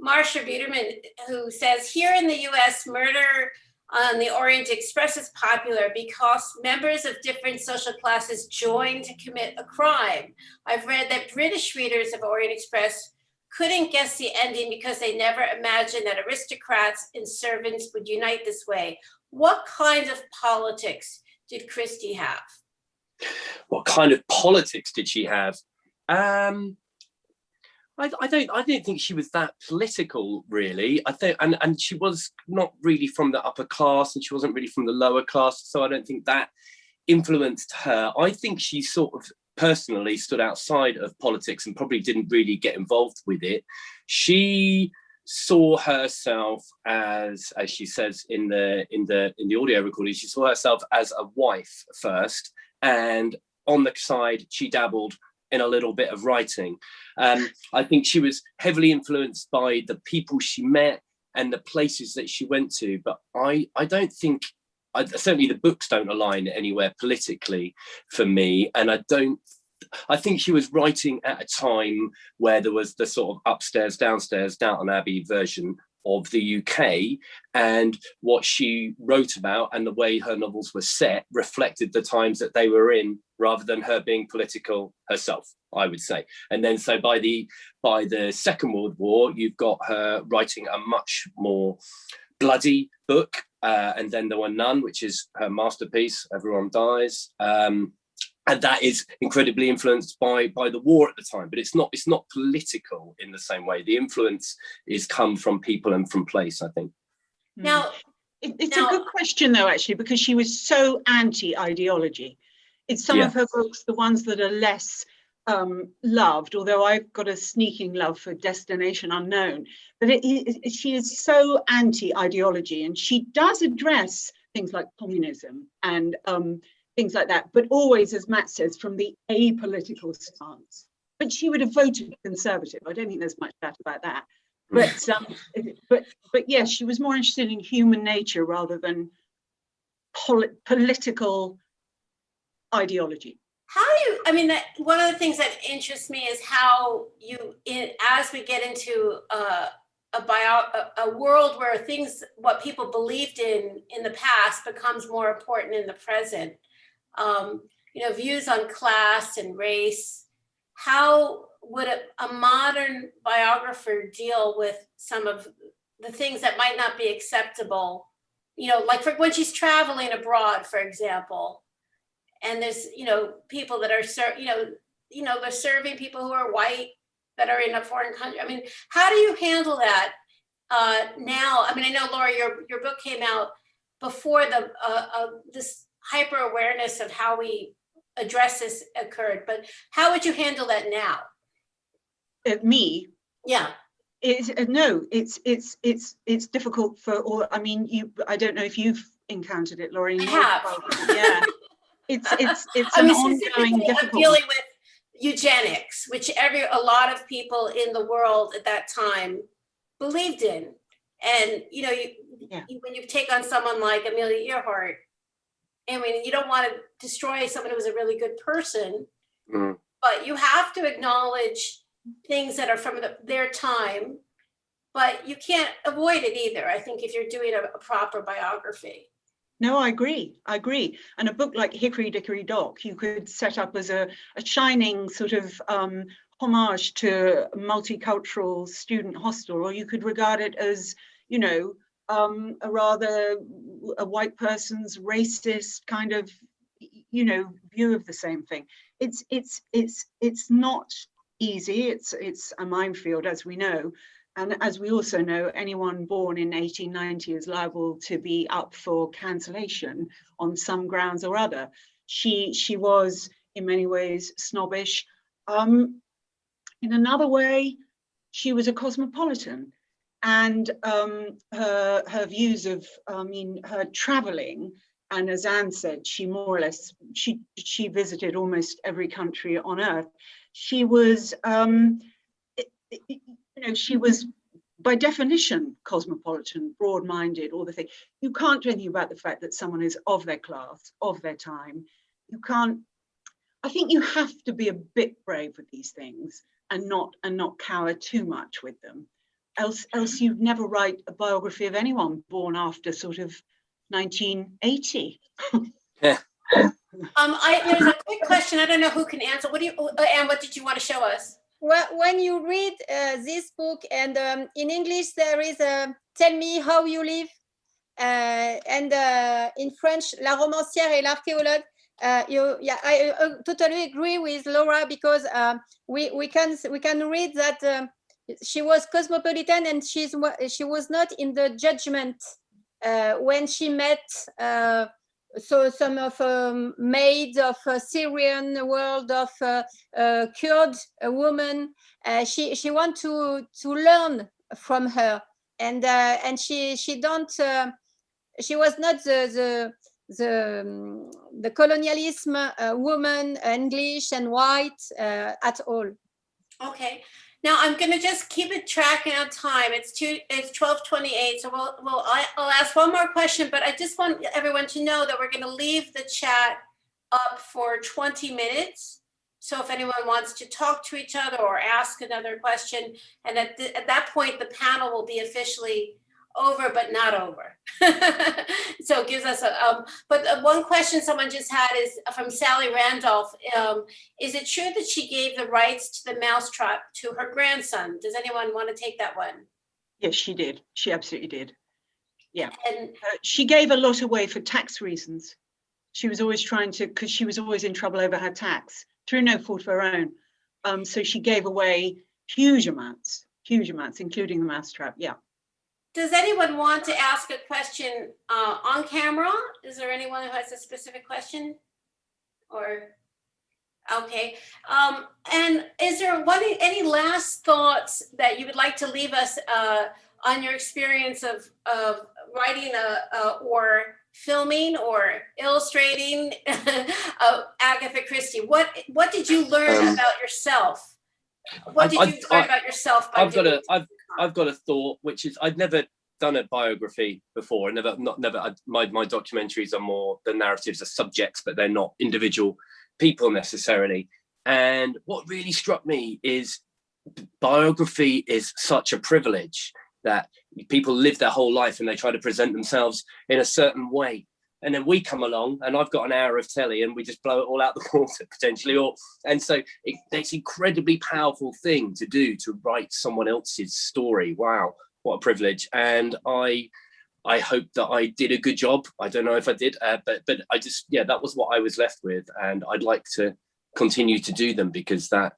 [SPEAKER 1] Marsha Biederman, who says, here in the US, murder on the Orient Express is popular because members of different social classes join to commit a crime. I've read that British readers of Orient Express couldn't guess the ending because they never imagined that aristocrats and servants would unite this way. What kind of politics did Christie have?
[SPEAKER 2] What kind of politics did she have? I didn't think she was that political, really. I think, and she was not really from the upper class, and she wasn't really from the lower class. So I don't think that influenced her. I think she sort of personally stood outside of politics and probably didn't really get involved with it. She saw herself as she says in the audio recording, she saw herself as a wife first, and on the side she dabbled in a little bit of writing. I think she was heavily influenced by the people she met and the places that she went to, but I don't think, certainly the books don't align anywhere politically for me, and I think she was writing at a time where there was the sort of upstairs, downstairs, Downton Abbey version of the UK, and what she wrote about and the way her novels were set reflected the times that they were in, rather than her being political herself, I would say. And then so by the Second World War, you've got her writing a much more bloody book, and then There Were None, which is her masterpiece, Everyone Dies. And that is incredibly influenced by the war at the time, but it's not political in the same way. The influence is come from people and from place, I think.
[SPEAKER 1] Now,
[SPEAKER 4] it's a good question though, actually, because she was so anti-ideology. It's some of her books, the ones that are less loved, although I've got a sneaking love for Destination Unknown, but she is so anti-ideology, and she does address things like communism and things like that, but always, as Matt says, from the apolitical stance. But she would have voted Conservative. I don't think there's much doubt about that. But yes, she was more interested in human nature rather than political ideology.
[SPEAKER 1] One of the things that interests me is how as we get into a world where what people believed in the past becomes more important in the present. Views on class and race. How would a modern biographer deal with some of the things that might not be acceptable? Like for when she's traveling abroad, for example, and there's people that are they're serving people who are white that are in a foreign country. I mean, how do you handle that now? I mean, I know, Laurie, your book came out before this hyper awareness of how we address this occurred, but how would you handle that now?
[SPEAKER 4] Me?
[SPEAKER 1] Yeah.
[SPEAKER 4] It's difficult for all. I mean, I don't know if you've encountered it, Laurie.
[SPEAKER 1] I have.
[SPEAKER 4] Yeah. It's an ongoing difficulty.
[SPEAKER 1] I'm dealing with, eugenics, which a lot of people in the world at that time believed in. And, you know, when you take on someone like Amelia Earhart, I mean, you don't want to destroy someone who was a really good person, but you have to acknowledge things that are from their time, but you can't avoid it either, I think, if you're doing a proper biography.
[SPEAKER 4] No, I agree. And a book like Hickory Dickory Dock, you could set up as a shining sort of homage to a multicultural student hostel, or you could regard it as, you know, a white person's racist kind of, you know, view of the same thing. It's not easy. It's a minefield, as we know. And as we also know, anyone born in 1890 is liable to be up for cancellation on some grounds or other. She was in many ways snobbish. In another way, she was a cosmopolitan, and her views of, her traveling, and as Anne said, she more or less, she visited almost every country on earth. She was, she was by definition cosmopolitan, broad-minded, all the things. You can't do anything about the fact that someone is of their class, of their time. You can't. I think you have to be a bit brave with these things and not cower too much with them. Else you'd never write a biography of anyone born after sort of 1980.
[SPEAKER 2] Yeah.
[SPEAKER 1] There's a quick question. I don't know who can answer. Anne, what did you want to show us?
[SPEAKER 3] Well, when you read this book, and in English there is Tell Me How You Live, and in French, La Romancière et l'Archéologue. I totally agree with Laura, because we can read that she was cosmopolitan, and she was not in the judgment when she met so some of maids of Syrian world, of Kurd woman. She want to learn from her, and she was not the colonialism woman, English and white at all. Okay.
[SPEAKER 1] Now I'm going to just keep it tracking on time. It's 12:28, so I'll ask one more question, but I just want everyone to know that we're going to leave the chat up for 20 minutes. So if anyone wants to talk to each other or ask another question, and at that point the panel will be officially over, but not over. So it gives us but one question someone just had is from Sally Randolph. Is it true that she gave the rights to the mousetrap to her grandson? Does anyone want to take that one?
[SPEAKER 4] Yes, she did. She absolutely did. Yeah.
[SPEAKER 1] And
[SPEAKER 4] she gave a lot away for tax reasons. She was always because she was always in trouble over her tax through no fault of her own. So she gave away huge amounts, including the mousetrap. Yeah.
[SPEAKER 1] Does anyone want to ask a question on camera? Is there anyone who has a specific question? Or, okay. And is there any last thoughts that you would like to leave us on your experience of writing or filming or illustrating Agatha Christie? What did you learn about yourself? What did you learn about yourself by doing it?
[SPEAKER 2] I've got a thought, which is I'd never done a biography before. My documentaries are more the narratives are subjects, but they're not individual people necessarily. And what really struck me is biography is such a privilege that people live their whole life and they try to present themselves in a certain way. And then we come along and I've got an hour of telly and we just blow it all out the water potentially. And so it's an incredibly powerful thing to do, to write someone else's story. Wow, what a privilege. And I hope that I did a good job. I don't know if I did, but I just, that was what I was left with. And I'd like to continue to do them because that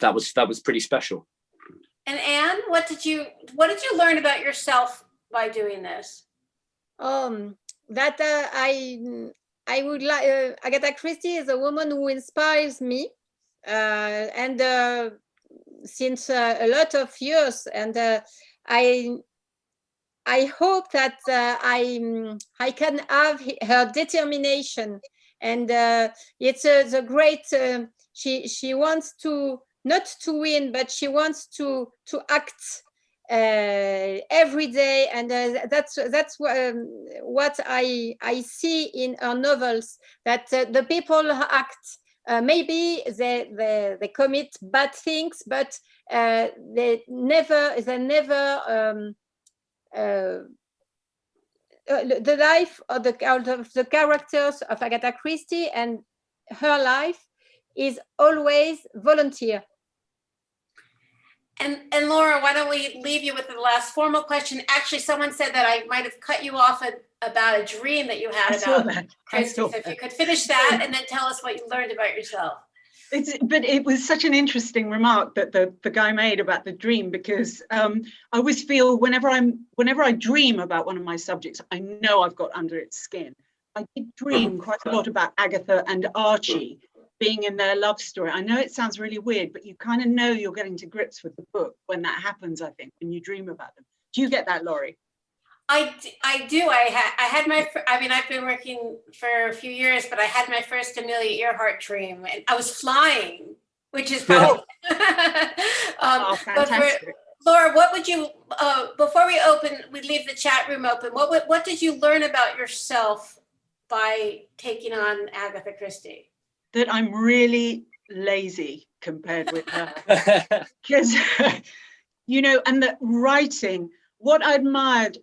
[SPEAKER 2] was pretty special.
[SPEAKER 1] And Anne, what did you learn about yourself by doing this?
[SPEAKER 3] That I would like, Agatha Christie is a woman who inspires me, and since a lot of years, and I hope that I can have her determination, and it's the great she wants to not to win, but she wants to act every day, and that's what I see in her novels, that the people act. Maybe they commit bad things, but they never the life of the characters of Agatha Christie and her life is always volunteer.
[SPEAKER 1] And Laura, why don't we leave you with the last formal question? Actually, someone said that I might have cut you off about a dream that you had about Christie. So if you could finish that and then tell us what you learned about yourself.
[SPEAKER 4] But it was such an interesting remark that the guy made about the dream, because I always feel whenever I dream about one of my subjects, I know I've got under its skin. I did dream quite a lot about Agatha and Archie being in their love story. I know it sounds really weird, but you kind of know you're getting to grips with the book when that happens, I think, when you dream about them. Do you get that, Laurie?
[SPEAKER 1] I do. I had my, I mean, I've been working for a few years, but I had my first Amelia Earhart dream, and I was flying, which is probably,
[SPEAKER 4] fantastic.
[SPEAKER 1] But for, Laura, what would you, before we leave the chat room open, what did you learn about yourself by taking on Agatha Christie?
[SPEAKER 4] That I'm really lazy compared with her. Because, you know, and the writing, what I admired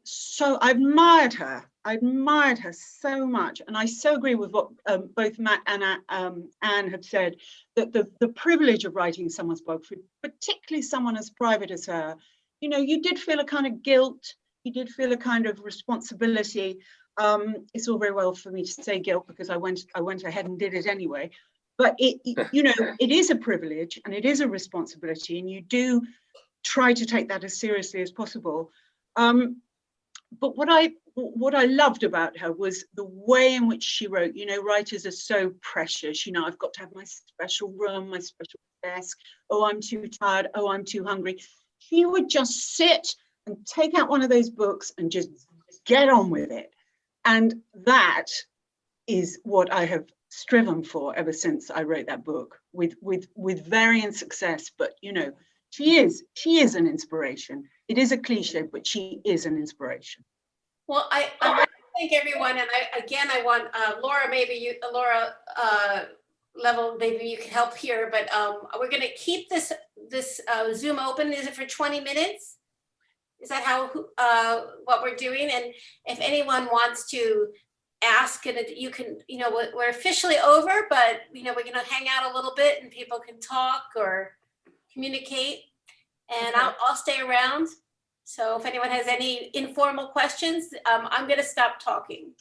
[SPEAKER 4] her so much. And I so agree with what both Matt and Anne have said, that the privilege of writing someone's biography, particularly someone as private as her, you know, you did feel a kind of guilt, you did feel a kind of responsibility. It's all very well for me to say guilt because I went ahead and did it anyway. But it you know, it is a privilege and it is a responsibility, and you do try to take that as seriously as possible. But what I loved about her was the way in which she wrote. You know, writers are so precious. You know, I've got to have my special room, my special desk. Oh, I'm too tired. Oh, I'm too hungry. She would just sit and take out one of those books and just get on with it. And that is what I have striven for ever since I wrote that book, with varying success. But you know, she is an inspiration. It is a cliche, but she is an inspiration.
[SPEAKER 1] Well, I want to thank everyone, and I want Laura, Laura Level, maybe you can help here, but we're going to keep this Zoom open. Is it for 20 minutes? Is that how what we're doing? And if anyone wants to ask, and you can, you know, we're officially over, but you know, we're going to hang out a little bit and people can talk or communicate, and okay. I'll stay around. So if anyone has any informal questions, I'm going to stop talking.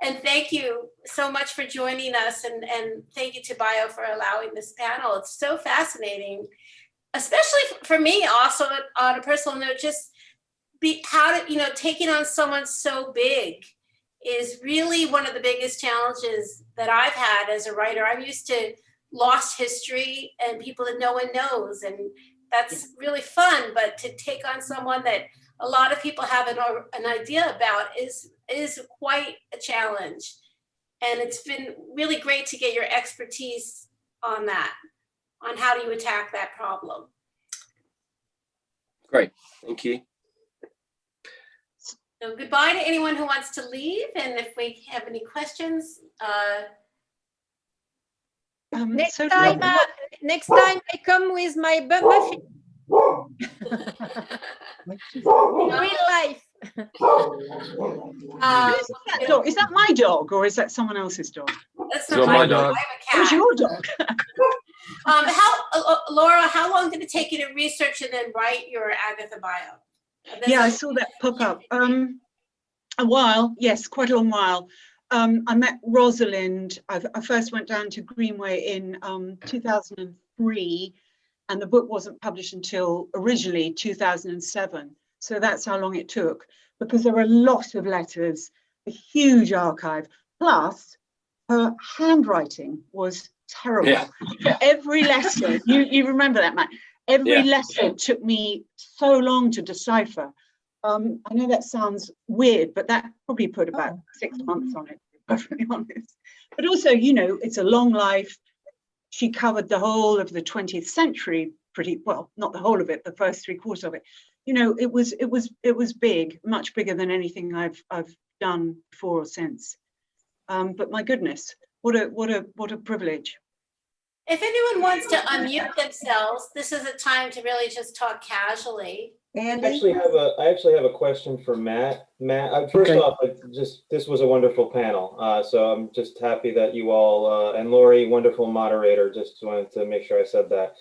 [SPEAKER 1] And thank you so much for joining us, and thank you to Bio for allowing this panel. It's so fascinating, especially for me. Also, on a personal note, just taking on someone so big is really one of the biggest challenges that I've had as a writer. I'm used to lost history and people that no one knows, and that's really fun. But to take on someone that a lot of people have an idea about is quite a challenge. And it's been really great to get your expertise on that, on how do you attack that problem.
[SPEAKER 2] Great, thank you.
[SPEAKER 1] So goodbye to anyone who wants to leave, and if we have any questions.
[SPEAKER 3] Next time I come with my muffin. Real life.
[SPEAKER 4] Who's that dog? Is that my dog or is that someone else's dog?
[SPEAKER 1] That's not my dog. I have a cat.
[SPEAKER 4] Who's your dog?
[SPEAKER 1] Laura, how long did it take you to research and then write your Agatha bio?
[SPEAKER 4] Yeah, I saw that pop up. A while, yes, quite a long while. I met Rosalind. I first went down to Greenway in 2003, and the book wasn't published until originally 2007. So that's how long it took, because there were a lot of letters, a huge archive, plus her handwriting was terrible. Yeah. For every letter, you remember that, Matt? Every letter took me so long to decipher. I know that sounds weird, but that probably put about 6 months on it, to be perfectly honest. But also, you know, it's a long life. she covered the whole of the 20th century pretty well, not the whole of it, the first 3/4 of it. You know, it was big, much bigger than anything I've done before or since. But my goodness, what a privilege.
[SPEAKER 1] If anyone wants to unmute themselves, this is a time to really just talk casually.
[SPEAKER 3] Andy?
[SPEAKER 5] I actually have a question for Matt. Matt, first off, this was a wonderful panel. So I'm just happy that you all, and Laurie, wonderful moderator, just wanted to make sure I said that.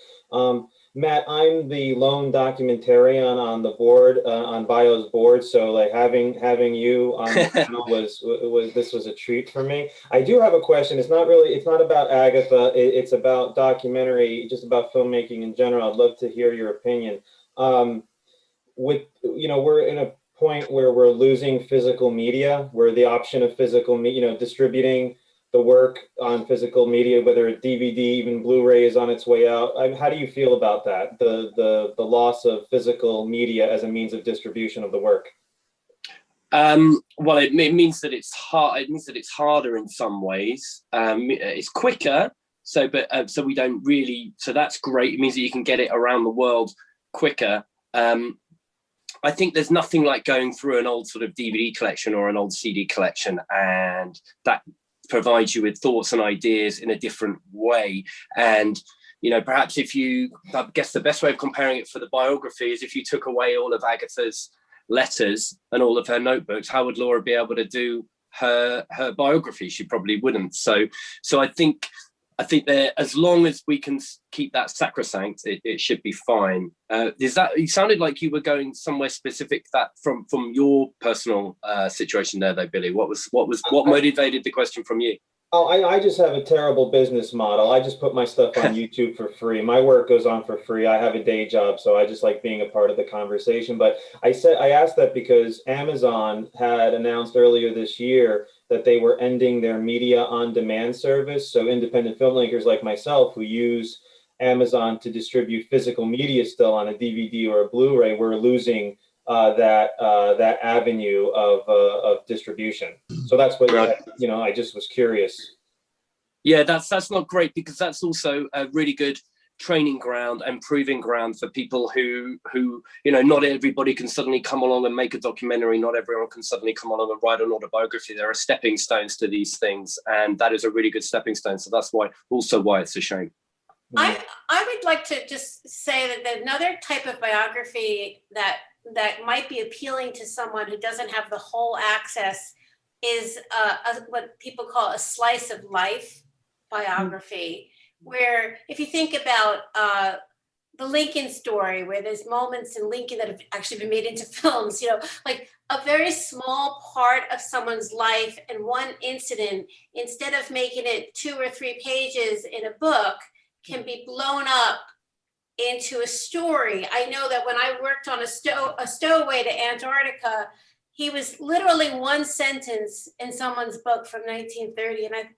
[SPEAKER 5] Matt, I'm the lone documentarian on the board, on Bio's board. So like having you on the panel was a treat for me. I do have a question. It's not about Agatha. It's about documentary, just about filmmaking in general. I'd love to hear your opinion. We're in a point where we're losing physical media, where the option of physical media, distributing the work on physical media, whether it's DVD, even Blu-ray is on its way out. How do you feel about that? The loss of physical media as a means of distribution of the work?
[SPEAKER 2] Well, it means that it's hard. It means that it's harder in some ways. It's quicker, so we don't really. So that's great. It means that you can get it around the world quicker. I think there's nothing like going through an old sort of DVD collection or an old CD collection, and that provides you with thoughts and ideas in a different way. And perhaps I guess the best way of comparing it for the biography is if you took away all of Agatha's letters and all of her notebooks, how would Laura be able to do her biography? She probably wouldn't. So I think that as long as we can keep that sacrosanct, it should be fine. You sounded like you were going somewhere specific that from your personal situation there, though, Billy. What motivated the question from you?
[SPEAKER 5] Oh, I just have a terrible business model. I just put my stuff on YouTube for free. My work goes on for free. I have a day job, so I just like being a part of the conversation. But I asked that because Amazon had announced earlier this year that they were ending their media on demand service. So independent filmmakers like myself who use Amazon to distribute physical media still on a DVD or a Blu-ray, we're losing that avenue of distribution. So that's what I just was curious.
[SPEAKER 2] Yeah, that's not great, because that's also a really good training ground and proving ground for people who not everybody can suddenly come along and make a documentary. Not everyone can suddenly come along and write an autobiography. There are stepping stones to these things, and that is a really good stepping stone. So that's why it's a shame.
[SPEAKER 1] I would like to just say that another type of biography that might be appealing to someone who doesn't have the whole access is what people call a slice of life biography, where if you think about the Lincoln story, where there's moments in Lincoln that have actually been made into films, like a very small part of someone's life and one incident, instead of making it 2 or 3 pages in a book, can be blown up into a story. I know that when I worked on a stowaway to Antarctica, he was literally one sentence in someone's book from 1930. And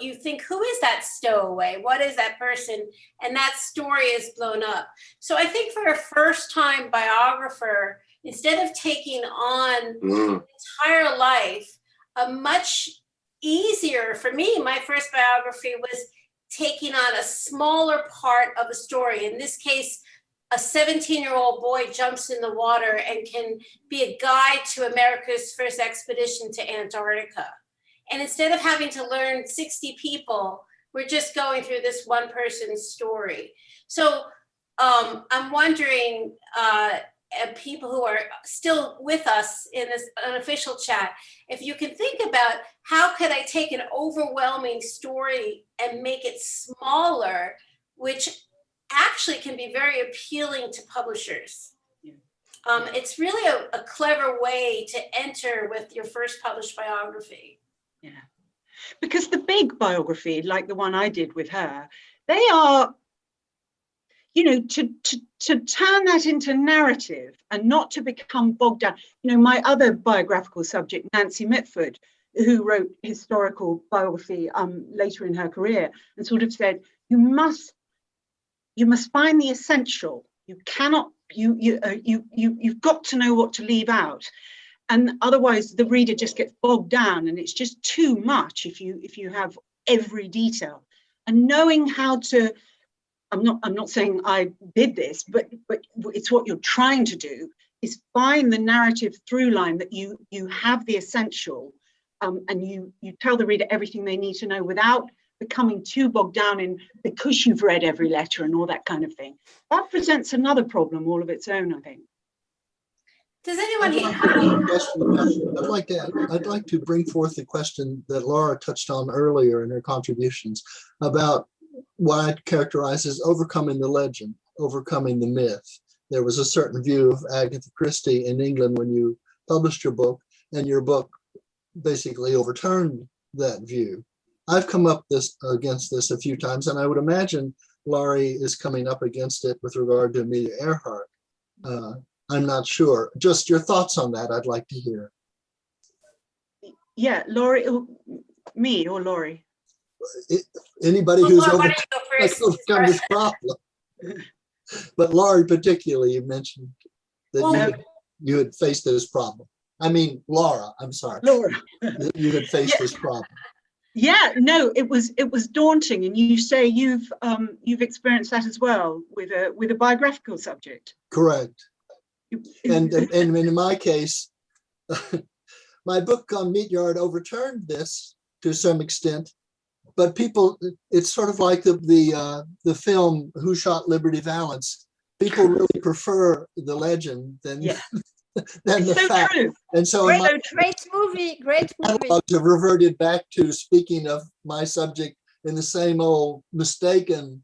[SPEAKER 1] you think, who is that stowaway? What is that person? And that story is blown up. So I think for a first-time biographer, instead of taking on the entire life, a much easier, for me, my first biography was taking on a smaller part of a story. In this case, a 17-year-old boy jumps in the water and can be a guide to America's first expedition to Antarctica. And instead of having to learn 60 people, we're just going through this one person's story. So I'm wondering, people who are still with us in this unofficial chat, if you can think about how could I take an overwhelming story and make it smaller, which actually can be very appealing to publishers. It's really a clever way to enter with your first published biography.
[SPEAKER 4] Yeah, because the big biography, like the one I did with her, they are, to turn that into narrative and not to become bogged down. My other biographical subject, Nancy Mitford, who wrote historical biography later in her career, and sort of said, you must find the essential. You cannot, you've got to know what to leave out. And otherwise the reader just gets bogged down and it's just too much if you have every detail. and knowing how to, I'm not saying I did this, but it's what you're trying to do, is find the narrative through line that you have the essential, and you tell the reader everything they need to know without becoming too bogged down in because you've read every letter and all that kind of thing. That presents another problem all of its own, I think.
[SPEAKER 1] Does anyone here?
[SPEAKER 6] I'd like to bring forth the question that Laura touched on earlier in her contributions about what I'd characterize as overcoming the legend, overcoming the myth. There was a certain view of Agatha Christie in England when you published your book, and your book basically overturned that view. I've come up against this a few times, and I would imagine Laurie is coming up against it with regard to Amelia Earhart. I'm not sure. Just your thoughts on that, I'd like to hear.
[SPEAKER 4] Yeah, Laurie, me or Laurie?
[SPEAKER 6] Anybody
[SPEAKER 1] Well,
[SPEAKER 6] who's
[SPEAKER 1] Laura, why don't you go
[SPEAKER 6] overcome this problem. But Laurie particularly, you mentioned that you had faced this problem. I mean, Laura, I'm sorry.
[SPEAKER 4] Laura.
[SPEAKER 6] You had faced this problem.
[SPEAKER 4] Yeah, no, it was daunting, and you say you've experienced that as well with a biographical subject.
[SPEAKER 6] Correct. And in my case, my book on Meat Yard overturned this to some extent, but people, it's sort of like the film Who Shot Liberty Valance. People really prefer the legend than the
[SPEAKER 4] so
[SPEAKER 6] fact.
[SPEAKER 4] True.
[SPEAKER 6] And so
[SPEAKER 3] Great movie.
[SPEAKER 6] catalogs have reverted back to speaking of my subject in the same old mistaken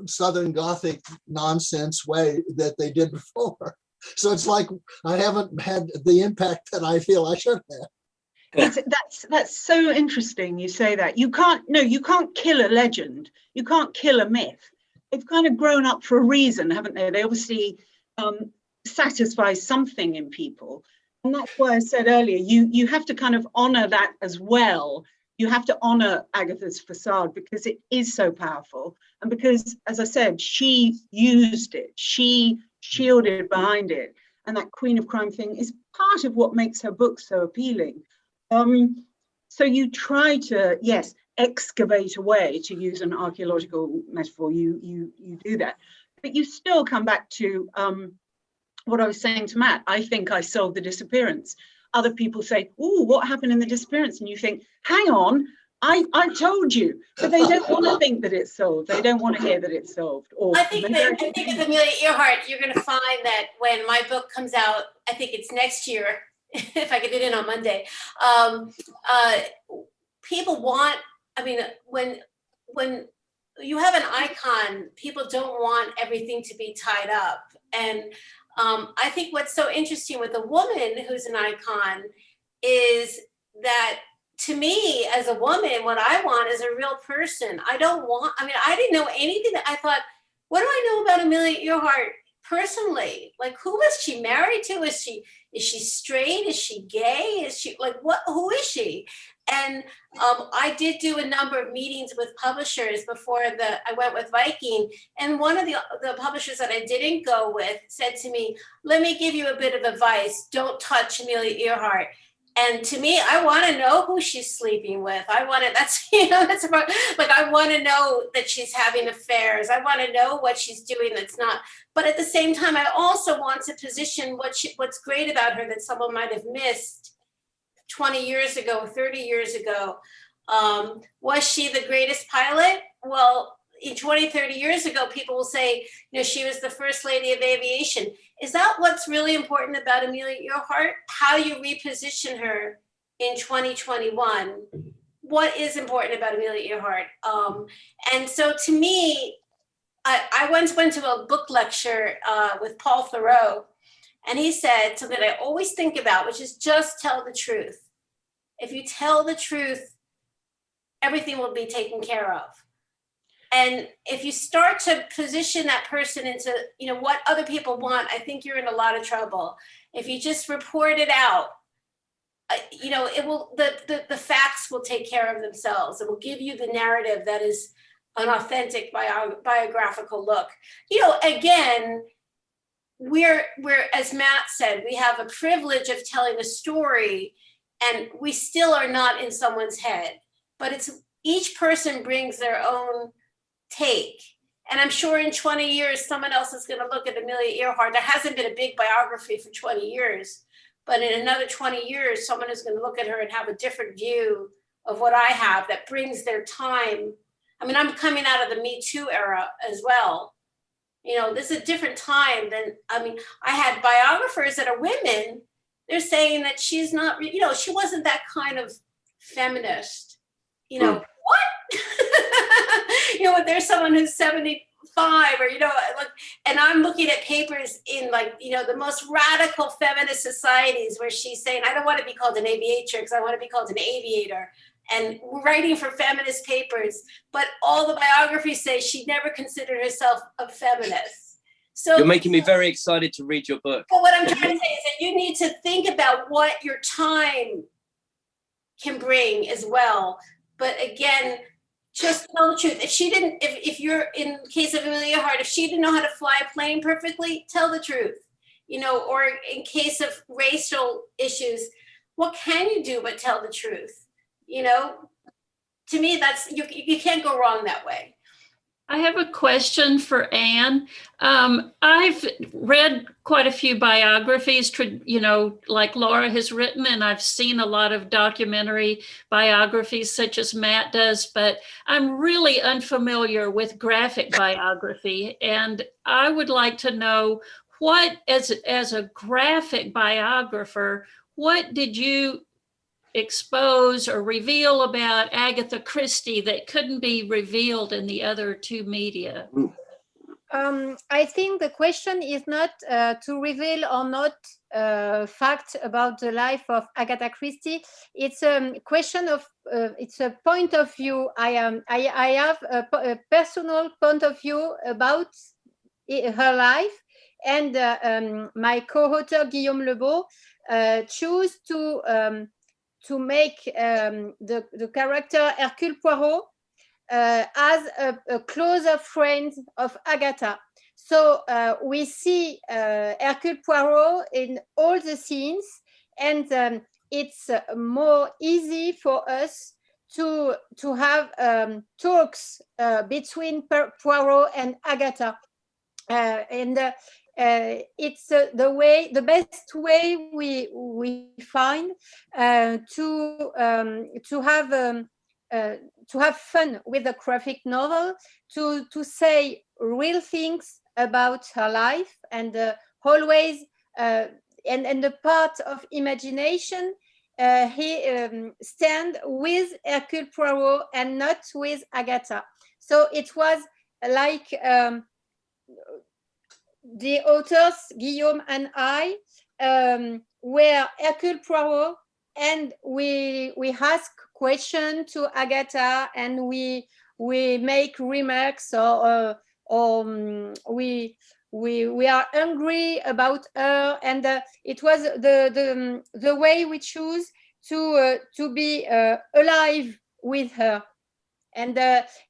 [SPEAKER 6] Southern Gothic nonsense way that they did before. So it's like I haven't had the impact that I feel I should have.
[SPEAKER 4] That's so interesting you say that. You can't kill a legend. You can't kill a myth. They've kind of grown up for a reason, haven't they? They obviously satisfy something in people. And that's why I said earlier, you have to kind of honor that as well. You have to honor Agatha's facade because it is so powerful. And because, as I said, she used it, she shielded behind it. And that Queen of Crime thing is part of what makes her book so appealing. So you try to, yes, excavate away, to use an archaeological metaphor, you do that. But you still come back to what I was saying to Matt. I think I solved the disappearance. Other people say, "Oh, what happened in the disappearance?" And you think, hang on, I told you. But they don't want to think that it's solved. They don't want to hear that it's solved. Or
[SPEAKER 1] I think with Amelia Earhart, you're going to find that when my book comes out, I think it's next year, if I get it in on Monday, people want, I mean, when you have an icon, people don't want everything to be tied up. And I think what's so interesting with a woman who's an icon is that, to me, as a woman, what I want is a real person. I didn't know anything. That I thought, what do I know about Amelia Earhart personally? Like, who was she married to? Is she straight? Is she gay? Is she like, what? Who is she? And I did do a number of meetings with publishers before I went with Viking. And one of the publishers that I didn't go with said to me, "Let me give you a bit of advice. Don't touch Amelia Earhart." And to me, I want to know who she's sleeping with. I want to know that she's having affairs. I want to know what she's doing that's not. But at the same time, I also want to position what's great about her that someone might have missed 20 years ago, 30 years ago. Was she the greatest pilot? Well, in 20, 30 years ago, people will say, she was the first lady of aviation. Is that what's really important about Amelia Earhart? How you reposition her in 2021? What is important about Amelia Earhart? And so to me, I once went to a book lecture with Paul Thoreau, and he said something that I always think about, which is just tell the truth. If you tell the truth, everything will be taken care of. And if you start to position that person into, what other people want, I think you're in a lot of trouble. If you just report it out, it will, the facts will take care of themselves. It will give you the narrative that is an authentic biographical look. Again, we're, as Matt said, we have a privilege of telling a story, and we still are not in someone's head. But it's, each person brings their own take. And I'm sure in 20 years, someone else is going to look at Amelia Earhart. There hasn't been a big biography for 20 years, but in another 20 years, someone is going to look at her and have a different view of what I have that brings their time. I mean, I'm coming out of the Me Too era as well. You know, this is a different time than, I mean, I had biographers that are women. They're saying that she's not, you know, she wasn't that kind of feminist. You know, what? You know, if there's someone who's 75 or, you know, look, and I'm looking at papers in like, you know, the most radical feminist societies where she's saying, I don't want to be called an aviatrix, I want to be called an aviator. And writing for feminist papers, but all the biographies say she never considered herself a feminist. So
[SPEAKER 2] you're making me very excited to read your book.
[SPEAKER 1] But what I'm trying to say is that you need to think about what your time can bring as well. But again, just tell the truth. If she didn't, if you're in the case of Amelia Earhart, if she didn't know how to fly a plane perfectly, tell the truth. You know, or in case of racial issues, what can you do but tell the truth? You know, to me, that's, you can't go wrong that way.
[SPEAKER 7] I have a question for Anne. I've read quite a few biographies, you know, like Laura has written, and I've seen a lot of documentary biographies such as Matt does, but I'm really unfamiliar with graphic biography. And I would like to know what, as a graphic biographer, what did you expose or reveal about Agatha Christie that couldn't be revealed in the other two media?
[SPEAKER 3] I think the question is not to reveal or not facts about the life of Agatha Christie. It's a question of, it's a point of view. I have a personal point of view about her life, and my co-author Guillaume Lebeau chose to make the character Hercule Poirot as a closer friend of Agatha. So we see Hercule Poirot in all the scenes, and it's more easy for us to have talks between Poirot and Agatha. It's the best way we find to have fun with a graphic novel, to say real things about her life, and always and the part of imagination he stand with Hercule Poirot and not with Agatha. So it was like the authors, Guillaume and I, were Hercule Poirot, and we ask questions to Agatha, and we make remarks, or we are angry about her, and it was the way we choose to be alive with her, and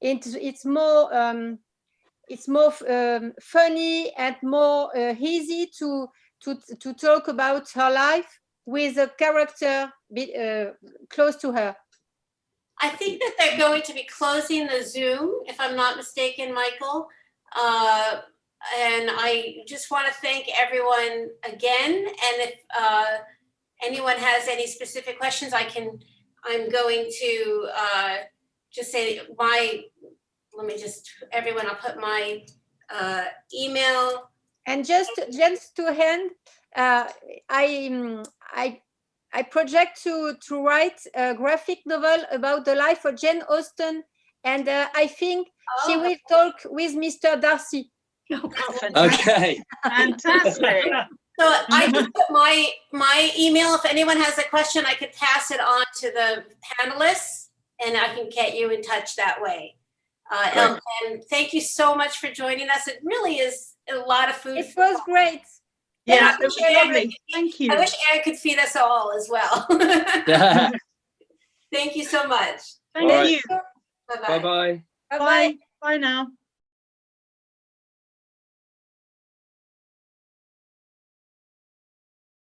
[SPEAKER 3] it's more. It's more funny and more easy to talk about her life with a character close to her.
[SPEAKER 1] I think that they're going to be closing the Zoom, if I'm not mistaken, Michael. And I just want to thank everyone again. And if anyone has any specific questions, I'm going to just say everyone, I'll put my email.
[SPEAKER 3] And just to end, I project to write a graphic novel about the life of Jane Austen, and I think she will talk with Mr. Darcy.
[SPEAKER 2] Okay.
[SPEAKER 4] Fantastic.
[SPEAKER 1] So I can put my email. If anyone has a question, I could pass it on to the panelists, and I can get you in touch that way. And thank you so much for joining us. It really is a lot of food.
[SPEAKER 3] It was great.
[SPEAKER 4] Yeah, it was lovely. Thank you.
[SPEAKER 1] I wish Anne could feed us all as well. Thank you so much.
[SPEAKER 4] Thank you.
[SPEAKER 1] Bye-bye.
[SPEAKER 2] Bye-bye.
[SPEAKER 3] Bye-bye.
[SPEAKER 4] Bye now.